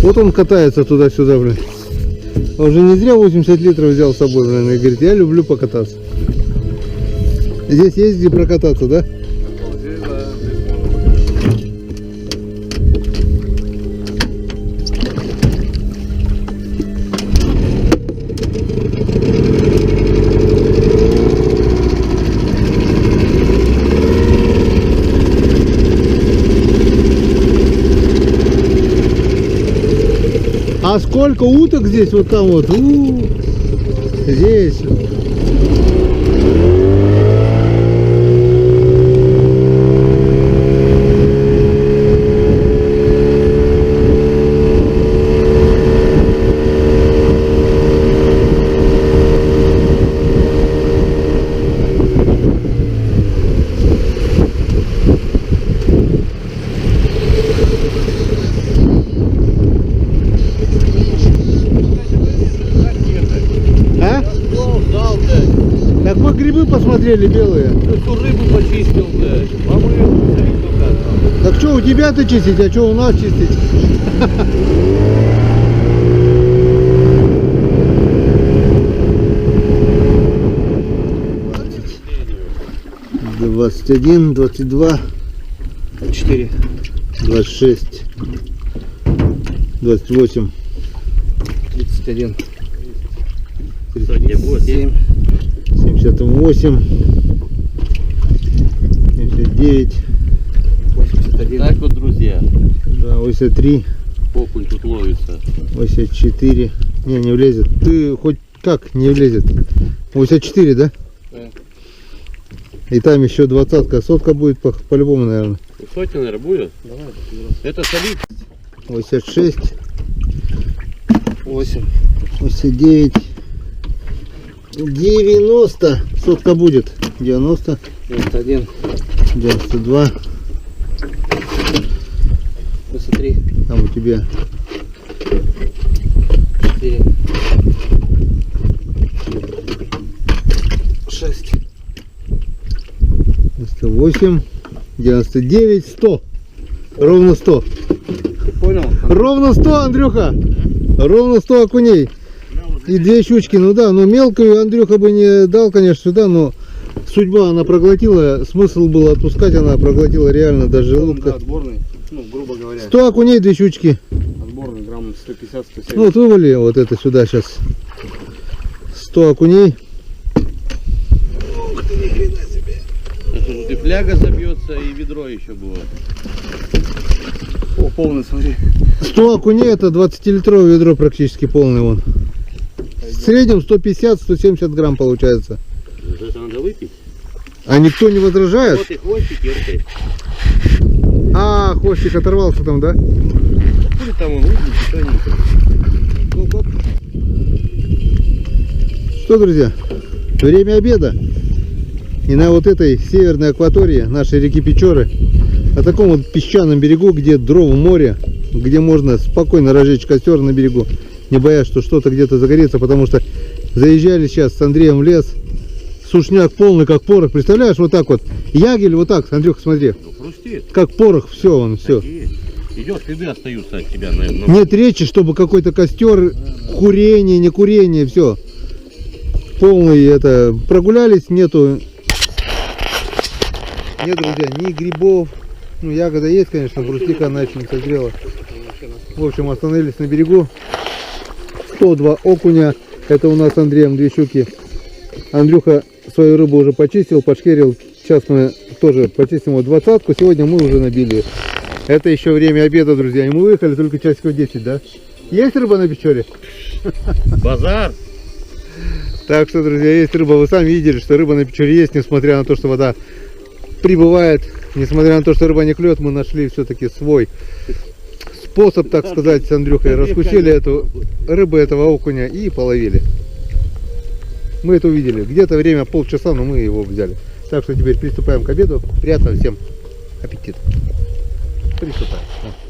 Speaker 3: Вот он катается туда-сюда, блин. Он же не зря 80 литров взял с собой, блин. И говорит, я люблю покататься. Здесь есть где прокататься, да? А сколько уток здесь вот там вот? Здесь. Так мы грибы посмотрели белые.
Speaker 4: Эту рыбу почистил, блядь. Помыл,
Speaker 3: Так что у тебя-то чистить, а что у нас чистить? 21, 22,
Speaker 2: 4.
Speaker 3: 26, 28,
Speaker 2: 31.
Speaker 4: 7.
Speaker 3: 78, 79,
Speaker 2: 81.
Speaker 4: Так вот, друзья,
Speaker 3: да, 83,
Speaker 4: окунь тут ловится.
Speaker 3: 84. Не влезет. Ты хоть как не влезет? 84, да?
Speaker 2: Да.
Speaker 3: И там еще 20-ка, сотка будет по-любому, наверное.
Speaker 4: Сотня, наверное, будет?
Speaker 2: Давай,
Speaker 4: Это солид.
Speaker 3: 86,
Speaker 2: 8.
Speaker 3: 89, 90, сотка будет. 90,
Speaker 2: 91.
Speaker 3: 92,
Speaker 2: 83.
Speaker 3: там у тебя
Speaker 2: 4. 6.
Speaker 3: 98, 99, 100. Ровно 100.
Speaker 2: Ты понял?
Speaker 3: Ровно 100, Андрюха. Ровно 100 окуней. И 2 щучки. Ну да, но мелкую Андрюха бы не дал, конечно, сюда, но судьба она проглотила. Смысл был отпускать, она проглотила реально даже
Speaker 2: Да,
Speaker 3: желудка.
Speaker 2: отборный. Ну, грубо говоря.
Speaker 3: 100 окуней, 2 щучки.
Speaker 2: Отборный грамм 150-170.
Speaker 3: Ну вот вывали вот это сюда сейчас. 100 окуней.
Speaker 4: Тут и фляга забьется, и ведро еще будет.
Speaker 2: О, полный, смотри.
Speaker 3: 100 окуней это 20-литровое ведро практически полный вон. В среднем 150-170 грамм получается.
Speaker 4: Это надо выпить.
Speaker 3: А никто не возражает?
Speaker 4: Вот и хвостик, еркой.
Speaker 3: А, хвостик оторвался там, да?
Speaker 4: Или там он выпьет, что-нибудь.
Speaker 3: Что, друзья, время обеда. И на вот этой северной акватории нашей реки Печоры, на таком вот песчаном берегу, где дров море, где можно спокойно разжечь костер на берегу, не боясь, что что-то где-то загорится, потому что заезжали сейчас с Андреем в лес, сушняк полный, как порох, представляешь, вот так вот, ягель вот так, Андрюха, смотри,
Speaker 4: Хрустит.
Speaker 3: как порох, все, он, все.
Speaker 4: Идет, следы остаются от тебя, наверное.
Speaker 3: Нет речи, чтобы какой-то костер, курение, не курение, все. Полный это, прогулялись, нету, нет, друзья, ни грибов, ну ягода есть, конечно, брусника она еще не созрела. В общем, остановились на берегу. 102 окуня, это у нас с Андреем 2 щуки. Андрюха свою рыбу уже почистил, пошкерил. Сейчас мы тоже почистим вот 20-ку, сегодня мы уже набили. Это еще время обеда, друзья, и мы выехали только часиков 10, да? Есть рыба на Печоре?
Speaker 4: Базар.
Speaker 3: Так что, друзья, есть рыба. Вы сами видели, что рыба на Печоре есть, несмотря на то, что вода прибывает. Несмотря на то, что рыба не клюет, мы нашли все-таки свой способ, так сказать, с Андрюхой. Раскусили эту рыбу, этого окуня и половили. Мы это увидели. Где-то время полчаса, но мы его взяли. Так что теперь приступаем к обеду. Приятного всем аппетита. Приступаем.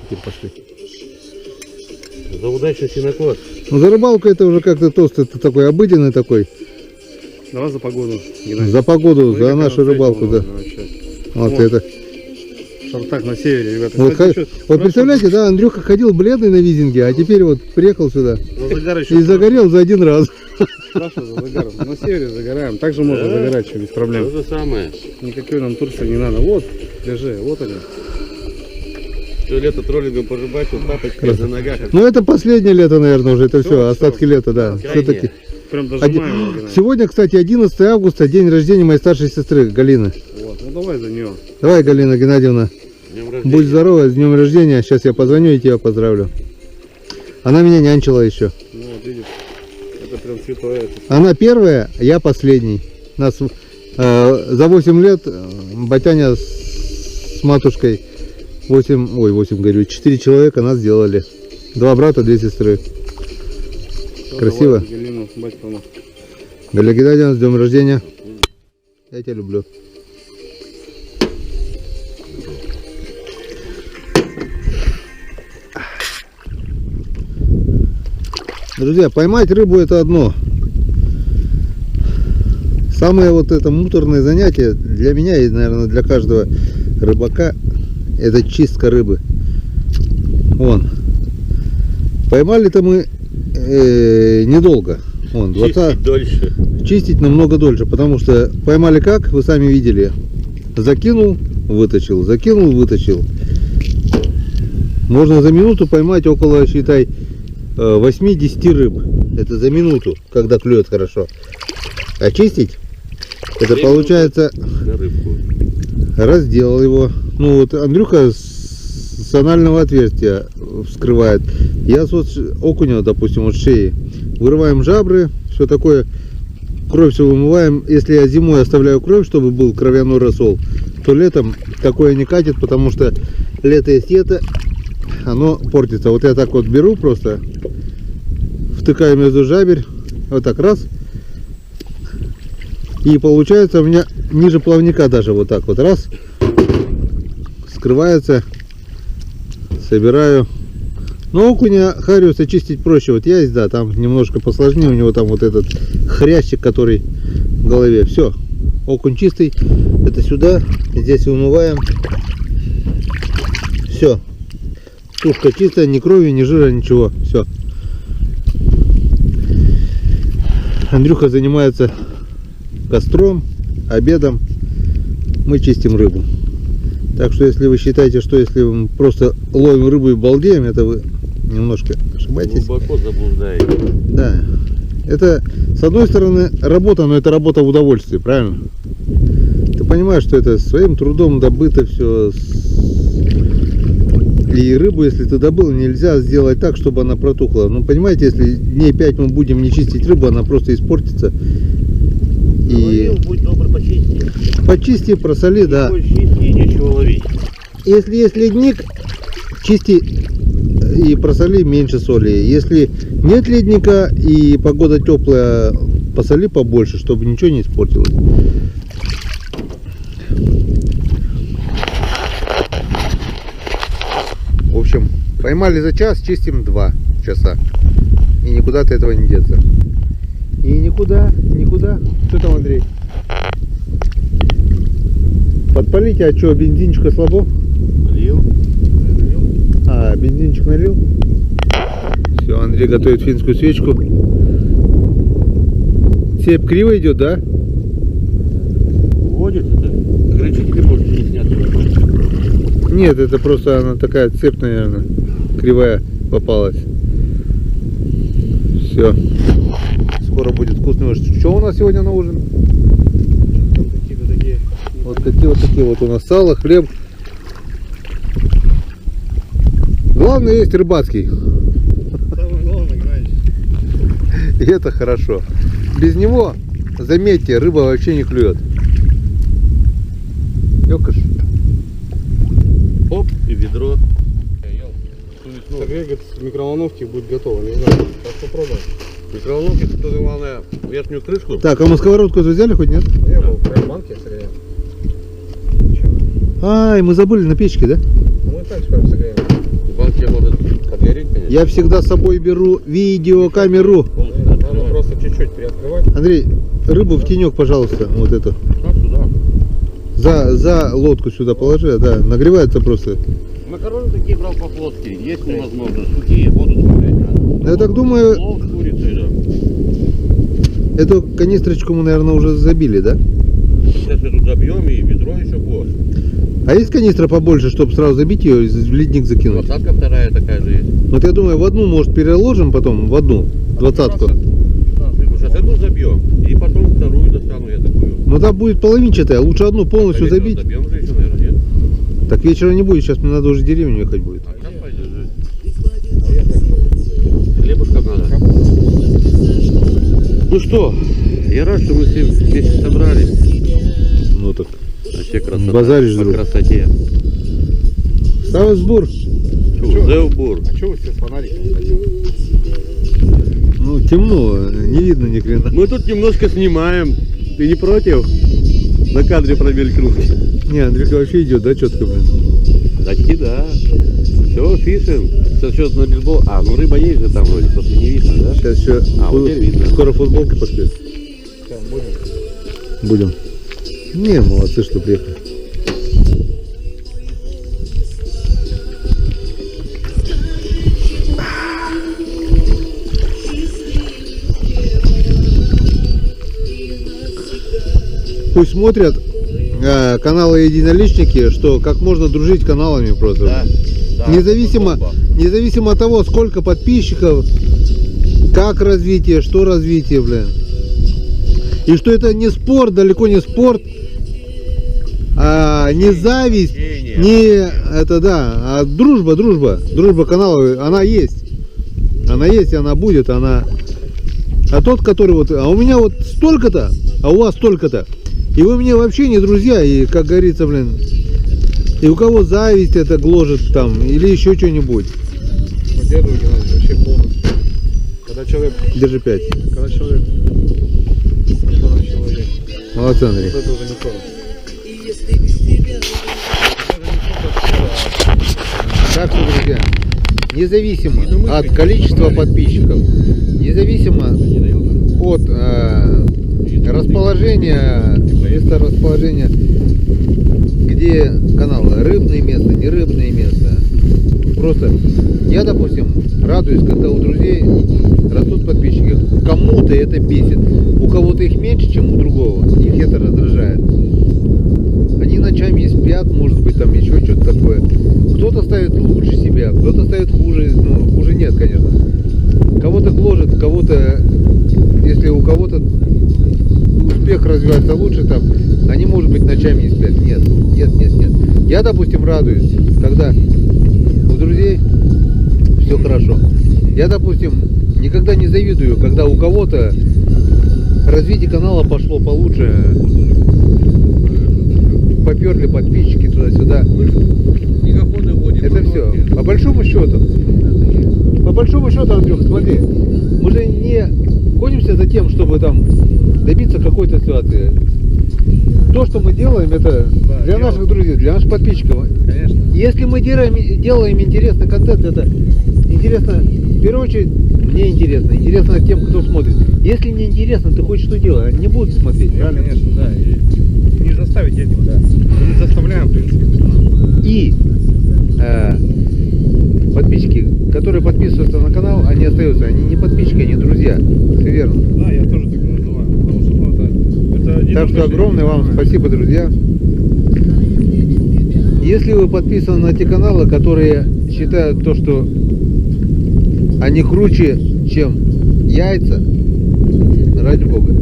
Speaker 3: Теперь пошли.
Speaker 4: За удачный синокос.
Speaker 3: Ну, за рыбалку это уже как-то тост, это такой обыденный такой.
Speaker 2: Давай за погоду, Геннадий.
Speaker 3: За погоду,
Speaker 2: Ну,
Speaker 3: за
Speaker 2: как
Speaker 3: нашу
Speaker 2: она
Speaker 3: рыбалку, да.
Speaker 2: встретила, начать.
Speaker 3: Вот
Speaker 2: Вот.
Speaker 3: это.
Speaker 2: Шартак на севере, ребята.
Speaker 3: Вот,
Speaker 2: Кстати, еще
Speaker 3: вот представляете, да, Андрюха ходил бледный на визинге, а теперь вот приехал сюда
Speaker 2: за загар еще
Speaker 3: и загорел за один раз.
Speaker 2: страшно за загаром. На севере загораем. Также можно загорать еще без проблем.
Speaker 4: То же самое.
Speaker 2: Никакой нам Турции не надо. Вот, держи, вот они.
Speaker 4: Все лето троллингом порыбачил, тапочкой на ногах.
Speaker 3: Ну это последнее лето, наверное, уже, это все,
Speaker 2: Всё,
Speaker 3: остатки лета, да.
Speaker 4: Крайнее.
Speaker 3: Все-таки.
Speaker 2: Прям дожимаем его, Геннадий.
Speaker 3: Сегодня, кстати, 11 августа, день рождения моей старшей сестры Галины.
Speaker 2: Вот, ну давай за нее.
Speaker 3: Давай, Галина Геннадьевна,
Speaker 4: С днем рождения.
Speaker 3: будь здорова, с днем рождения. Сейчас я позвоню и тебя поздравлю. Она меня нянчила еще.
Speaker 2: Ну вот видишь, это прям святое.
Speaker 3: Она первая, я последний. Нас за 8 лет Батяня с матушкой 4 человека нас сделали. 2 брата, 2 сестры. Красиво.
Speaker 2: Давай, Галину, батьковну.
Speaker 3: Галя Геннадьевна, с днем рождения. Я тебя люблю. Друзья, поймать рыбу это одно. Самое вот это муторное занятие для меня и, наверное, для каждого рыбака — это чистка рыбы. Вон. Поймали-то мы недолго. Вон, 20...
Speaker 4: Чистить дольше.
Speaker 3: Чистить намного дольше, потому что поймали как, вы сами видели. Закинул, вытащил, закинул, вытащил. Можно за минуту поймать около, считай, 8-10 рыб. Это за минуту, когда клюет хорошо. А чистить, это
Speaker 4: Две
Speaker 3: получается,
Speaker 4: На рыбку.
Speaker 3: разделал его. Ну вот Андрюха с анального отверстия вскрывает. Я с вот окуня, допустим, от шеи. Вырываем жабры, все такое. Кровь все вымываем. Если я зимой оставляю кровь, чтобы был кровяной рассол, то летом такое не катит, потому что лето есть лето, оно портится. Вот я так вот беру просто, втыкаю между жабер, вот так раз, и получается у меня ниже плавника даже вот так вот раз, скрывается, собираю. Но окуня хариуса чистить проще. Вот есть, да, там немножко посложнее, у него там вот этот хрящик, который в голове. Все, окунь чистый. Это сюда, здесь вымываем. Все, тушка чистая, ни крови, ни жира, ничего. Все. Андрюха занимается костром, обедом. Мы чистим рыбу. Так что если вы считаете, что если мы просто ловим рыбу и балдеем, это вы немножко ошибаетесь.
Speaker 4: Глубоко заблуждаетесь.
Speaker 3: Да. Это, с одной стороны, работа, но это работа в удовольствии, правильно? Ты понимаешь, что это своим трудом добыто все. И рыбу, если ты добыл, нельзя сделать так, чтобы она протухла. Ну, понимаете, если дней 5 мы будем не чистить рыбу, она просто испортится. И
Speaker 4: Будь добр, почисти.
Speaker 3: почисти, просоли, да.
Speaker 4: Хочешь чисти и нечего ловить.
Speaker 3: Если есть ледник, чисти и просоли меньше соли. Если нет ледника и погода теплая, посоли побольше, чтобы ничего не испортилось. В общем, поймали за час, чистим 2 часа. И никуда от этого не деться. И никуда, никуда. Что там, Андрей? Подпалите, а что, бензинчика слабо?
Speaker 4: Лил.
Speaker 3: А, бензинчик налил? Все, Андрей готовит финскую свечку. Цепь криво идет, да?
Speaker 4: Водит это. Короче, теперь может не сняться.
Speaker 3: Нет, это просто она такая цепь, наверное, кривая попалась. Все. Скоро будет вкусный ужин. Что у нас сегодня на ужин?
Speaker 2: Какие-то такие.
Speaker 3: Вот такие вот у нас сало, хлеб. Главное есть рыбацкий.
Speaker 2: Самое главное, Геннадий.
Speaker 3: И это хорошо. Без него, заметьте, рыба вообще не клюет. Ёкаш.
Speaker 4: Оп, и ведро.
Speaker 2: Так, говорит, с микроволновки будет готово, не знаю. Сейчас попробуем.
Speaker 4: Микроволновки, тут главное верхнюю крышку.
Speaker 3: Так, а мы сковородку эту взяли хоть нет?
Speaker 2: Я был прям в банке согреем.
Speaker 3: Ай, мы забыли на печке, да?
Speaker 2: Мы так скоро согреем.
Speaker 4: В банке может подгореть, конечно.
Speaker 3: Я всегда с собой беру видеокамеру.
Speaker 2: Надо просто чуть-чуть приоткрывать.
Speaker 3: Андрей, рыбу в тенек, пожалуйста, вот эту.
Speaker 4: Так, сюда.
Speaker 3: За лодку сюда положи, да, нагревается просто.
Speaker 4: Макароны такие брал по-плотски. Есть невозможно. Сухие, воду добавлять надо.
Speaker 3: Я так думаю,
Speaker 4: Плов с курицей, да.
Speaker 3: эту канистрочку мы, наверное, уже забили, да?
Speaker 4: Сейчас мы тут забьем и ведро еще будет.
Speaker 3: А есть канистра побольше, чтобы сразу забить ее и в ледник закинуть?
Speaker 4: Двадцатка вторая такая же есть.
Speaker 3: Вот я думаю, в одну, может, переложим потом, в одну, двадцатку.
Speaker 4: Сейчас эту забьем. И потом вторую достану я такую.
Speaker 3: Но там будет половинчатая, лучше одну полностью
Speaker 4: Вечером
Speaker 3: забить.
Speaker 4: Забьем же еще, наверное, нет?
Speaker 3: Так вечера не будет, сейчас мне надо уже в деревню ехать будет.
Speaker 4: А сейчас пойдет. Хлебушка надо. Ну что, я рад, что мы все вместе собрались.
Speaker 3: Ну так.
Speaker 4: Вообще красота.
Speaker 3: Базаришь,
Speaker 4: по
Speaker 3: друг.
Speaker 4: красоте.
Speaker 3: Ставь сбор.
Speaker 4: Зеубур.
Speaker 2: А что вы все с фонариками хотите?
Speaker 3: Ну, темно, не видно ни хрена.
Speaker 4: Мы тут немножко снимаем. Ты не против? На кадре промелькнуть.
Speaker 3: Не, Андрюха вообще идет, да, четко, блин.
Speaker 4: Почти да. Все, фишем. Сейчас что-то на бейсбол. А, ну рыба есть же там вроде, просто не видно, да?
Speaker 3: Сейчас еще
Speaker 4: вот теперь видно.
Speaker 3: скоро футболка поспеет.
Speaker 2: Там будем.
Speaker 3: Будем. Не, молодцы, что приехали. Пусть смотрят каналы единоличники, что как можно дружить каналами просто.
Speaker 4: Да. Да.
Speaker 3: Независимо от того, сколько подписчиков, как развитие, что развитие, блин. И что это не спорт, далеко не спорт, не зависть, не это да, а дружба канала, она есть. Она есть, и она будет, она. А тот, который вот, а у меня вот столько-то, а у вас столько-то. И вы мне вообще не друзья, и как говорится, блин, и у кого зависть это гложет там, или еще что-нибудь.
Speaker 2: Поддерживаю, Геннадий, вообще полностью. Когда человек,
Speaker 3: Держи 5.
Speaker 2: когда человек, что на человек,
Speaker 3: Молодцы, Андрей.
Speaker 2: вот это уже не то.
Speaker 3: Так что, друзья, независимо от количества подписчиков, независимо от расположения, места расположения, где каналы, рыбное место, не рыбное место. Просто я, допустим, радуюсь, когда у друзей растут подписчики. Кому-то это бесит, у кого-то их меньше, чем у другого, их это раздражает. Они ночами не спят, может быть, там еще что-то такое. Кто-то ставит лучше себя, кто-то ставит хуже, ну, хуже нет, конечно. Кого-то гложет, кого-то, если у кого-то успех развивается лучше, там, они, может быть, ночами не спят. Нет. Я, допустим, радуюсь, когда у друзей все хорошо. Я, допустим, никогда не завидую, когда у кого-то развитие канала пошло получше, поперли подписчики туда-сюда.
Speaker 4: Снегоходы водят.
Speaker 3: Это все. По большому счету, Андрюх, смотри, мы же не гонимся за тем, чтобы там добиться какой-то ситуации. То, что мы делаем, это для наших друзей, для наших подписчиков.
Speaker 2: Конечно.
Speaker 3: Если мы делаем интересный контент, это интересно, в первую очередь, мне интересно тем, кто смотрит. Если не интересно, ты хоть что делай, они не будут смотреть, правильно?
Speaker 2: Конечно, да. И не заставить этим, да. Мы не заставляем, в принципе.
Speaker 3: И подписчики, которые подписываются на канал, они остаются, они не подписчики, они друзья. Все верно.
Speaker 2: Да, я тоже так называю. Потому что ну, это
Speaker 3: Так что огромное вам спасибо, друзья. Если вы подписаны на те каналы, которые считают то, что они круче, чем яйца, ради бога.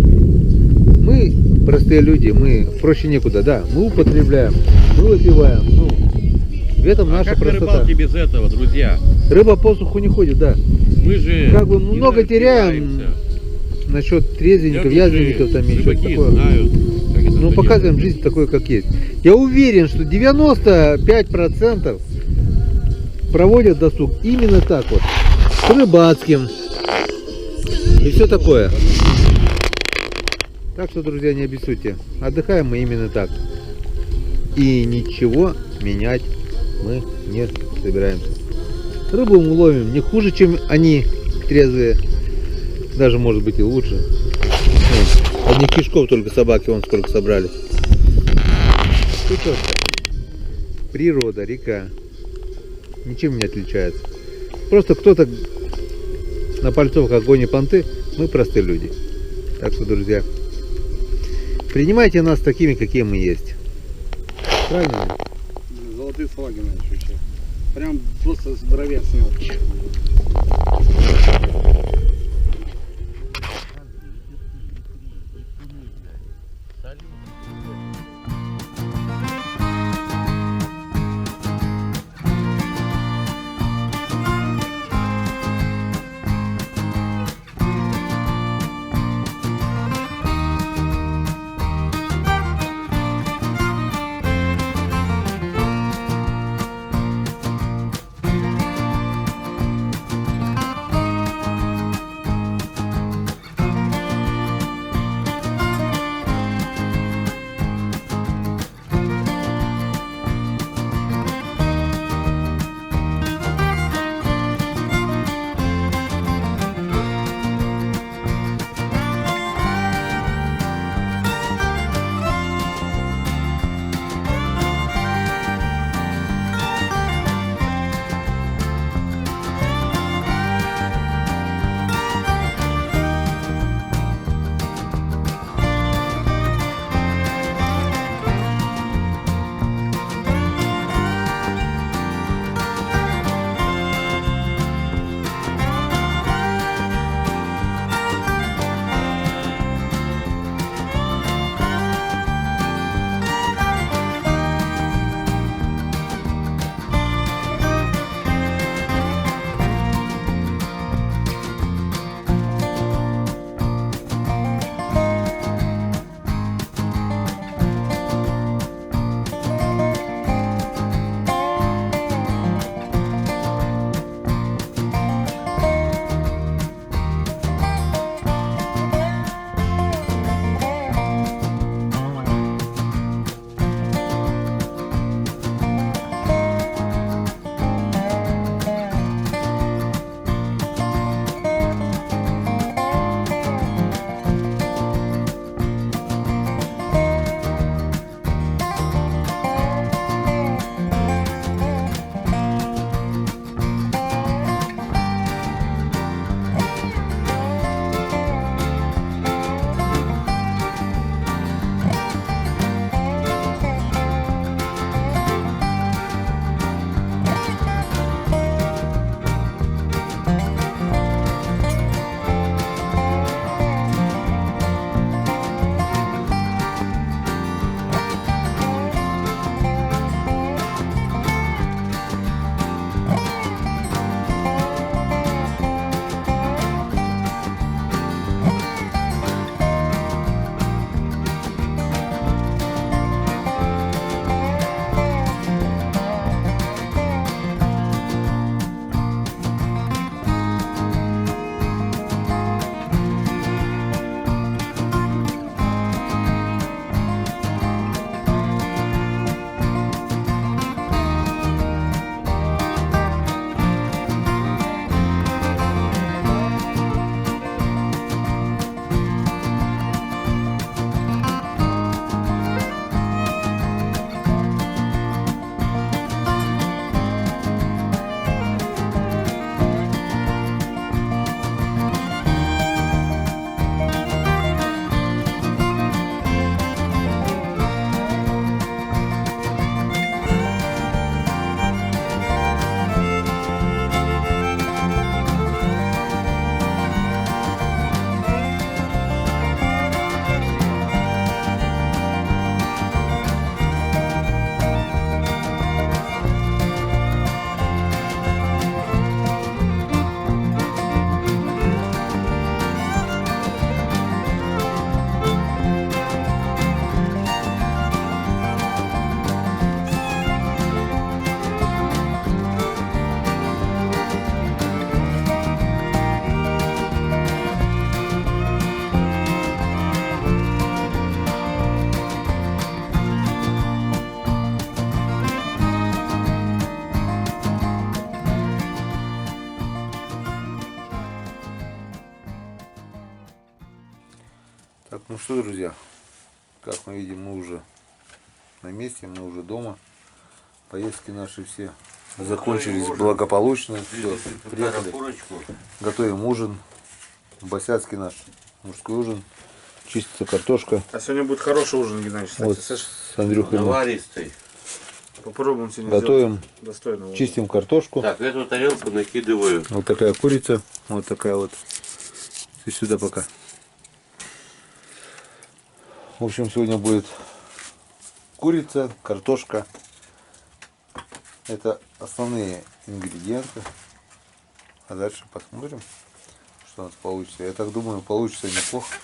Speaker 3: Мы простые люди, мы проще некуда, да. Мы употребляем, мы выпиваем. Ну, в этом наша
Speaker 4: как на
Speaker 3: простота.
Speaker 4: рыбалке без этого, друзья?
Speaker 3: Рыба по суху не ходит, да.
Speaker 4: Мы же
Speaker 3: Как бы
Speaker 4: не
Speaker 3: много теряем
Speaker 4: напиваемся.
Speaker 3: насчет трезвенников,
Speaker 4: Люди
Speaker 3: язвенников, там еще
Speaker 4: рыбаки
Speaker 3: такое.
Speaker 4: знают, как это
Speaker 3: Ну,
Speaker 4: все
Speaker 3: показываем жизнь такой, как есть. Я уверен, что 95% проводят досуг именно так вот. С рыбацким, и все такое. Так что, друзья, не обессудьте. Отдыхаем мы именно так. И ничего менять мы не собираемся. Рыбу мы ловим не хуже, чем они трезвые. Даже может быть и лучше. Одних кишков только собаки вон сколько собрали. Все четко. Природа, река. Ничем не отличается. Просто кто-то на пальцовых огонь и понты, мы простые люди. Так что, друзья, принимайте нас такими, какие мы есть. Правильно?
Speaker 2: Золотые салаги надо еще. Прям просто с бровя снял.
Speaker 1: Так, ну что, друзья, как мы видим, мы уже на месте, мы уже дома. Поездки наши все закончились благополучно. Все, приехали, готовим ужин. Босяцкий наш мужской ужин. Чистится картошка.
Speaker 2: А сегодня будет хороший ужин, Геннадий, кстати.
Speaker 1: Вот
Speaker 2: Саш,
Speaker 1: с Андрюхой мы
Speaker 4: Наваристый.
Speaker 2: попробуем сегодня
Speaker 1: готовим,
Speaker 2: сделать достойно.
Speaker 1: чистим картошку.
Speaker 4: Так, эту тарелку накидываю.
Speaker 1: Вот такая курица, вот такая вот. И сюда пока. В общем, сегодня будет курица, картошка. Это основные ингредиенты. А дальше посмотрим, что у нас получится. Я так думаю, получится неплохо.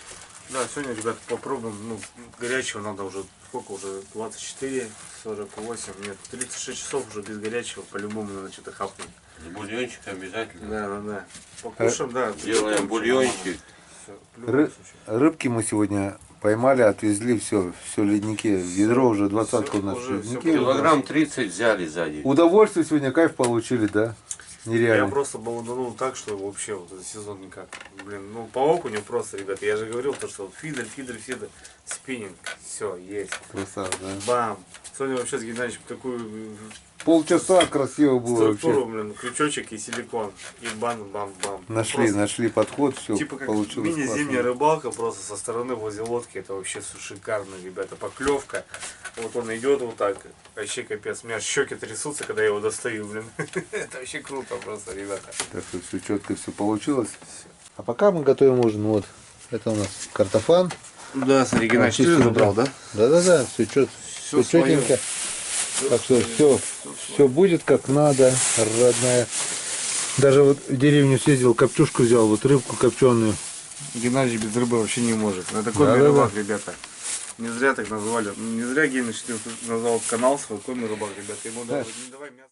Speaker 2: Да, сегодня, ребята, попробуем. Ну, горячего надо уже, сколько уже? 24, 48, нет, 36 часов уже без горячего. По-любому надо что-то хапнуть.
Speaker 4: С бульончиком обязательно.
Speaker 2: Да. Покушаем, да.
Speaker 4: Делаем бульончик.
Speaker 2: Всё, в любом случае.
Speaker 1: Рыбки мы сегодня поймали, отвезли все ледники. Ведро уже 20-ку у нас
Speaker 2: Уже всё
Speaker 1: ледники.
Speaker 4: Килограмм 30 взяли сзади.
Speaker 1: Удовольствие сегодня, кайф получили, да?
Speaker 2: Я
Speaker 1: Нереально.
Speaker 2: просто баланул так, что вообще вот этот сезон никак. Блин, ну по окуню просто, ребята, я же говорил, то, что вот фидель, спиннинг, все, есть.
Speaker 1: Красава, да?
Speaker 2: Бам! Сегодня вообще с Геннадьевичем такую
Speaker 1: Полчаса красиво было
Speaker 2: структуру,
Speaker 1: вообще.
Speaker 2: блин, крючочек и силикон. И бам-бам-бам.
Speaker 1: Нашли подход, все
Speaker 2: Типа как
Speaker 1: получилось
Speaker 2: мини-зимняя
Speaker 1: классно.
Speaker 2: рыбалка просто со стороны возле лодки. Это вообще шикарно, ребята. Поклевка. Вот он идет вот так. Вообще капец. У меня щеки трясутся, когда я его достаю, блин. Это вообще круто просто, ребята.
Speaker 1: Так что все четко, все получилось. А пока мы готовим ужин, вот. Это у нас картофан.
Speaker 2: Да, смотри,
Speaker 1: Геннадьевич, ты чистим, забрал,
Speaker 2: да?
Speaker 1: Да, все
Speaker 2: Всё
Speaker 1: четенько. Так что все будет как надо, родная. Даже вот в деревню съездил, копчушку взял, вот рыбку копченую.
Speaker 2: Геннадий без рыбы вообще не может. Это конный
Speaker 1: Да-да-да.
Speaker 2: рыбак, ребята. Не зря так назвали. Не зря Геннадий назвал канал свой конный рыбак, ребята. Ему даже не давай мясо.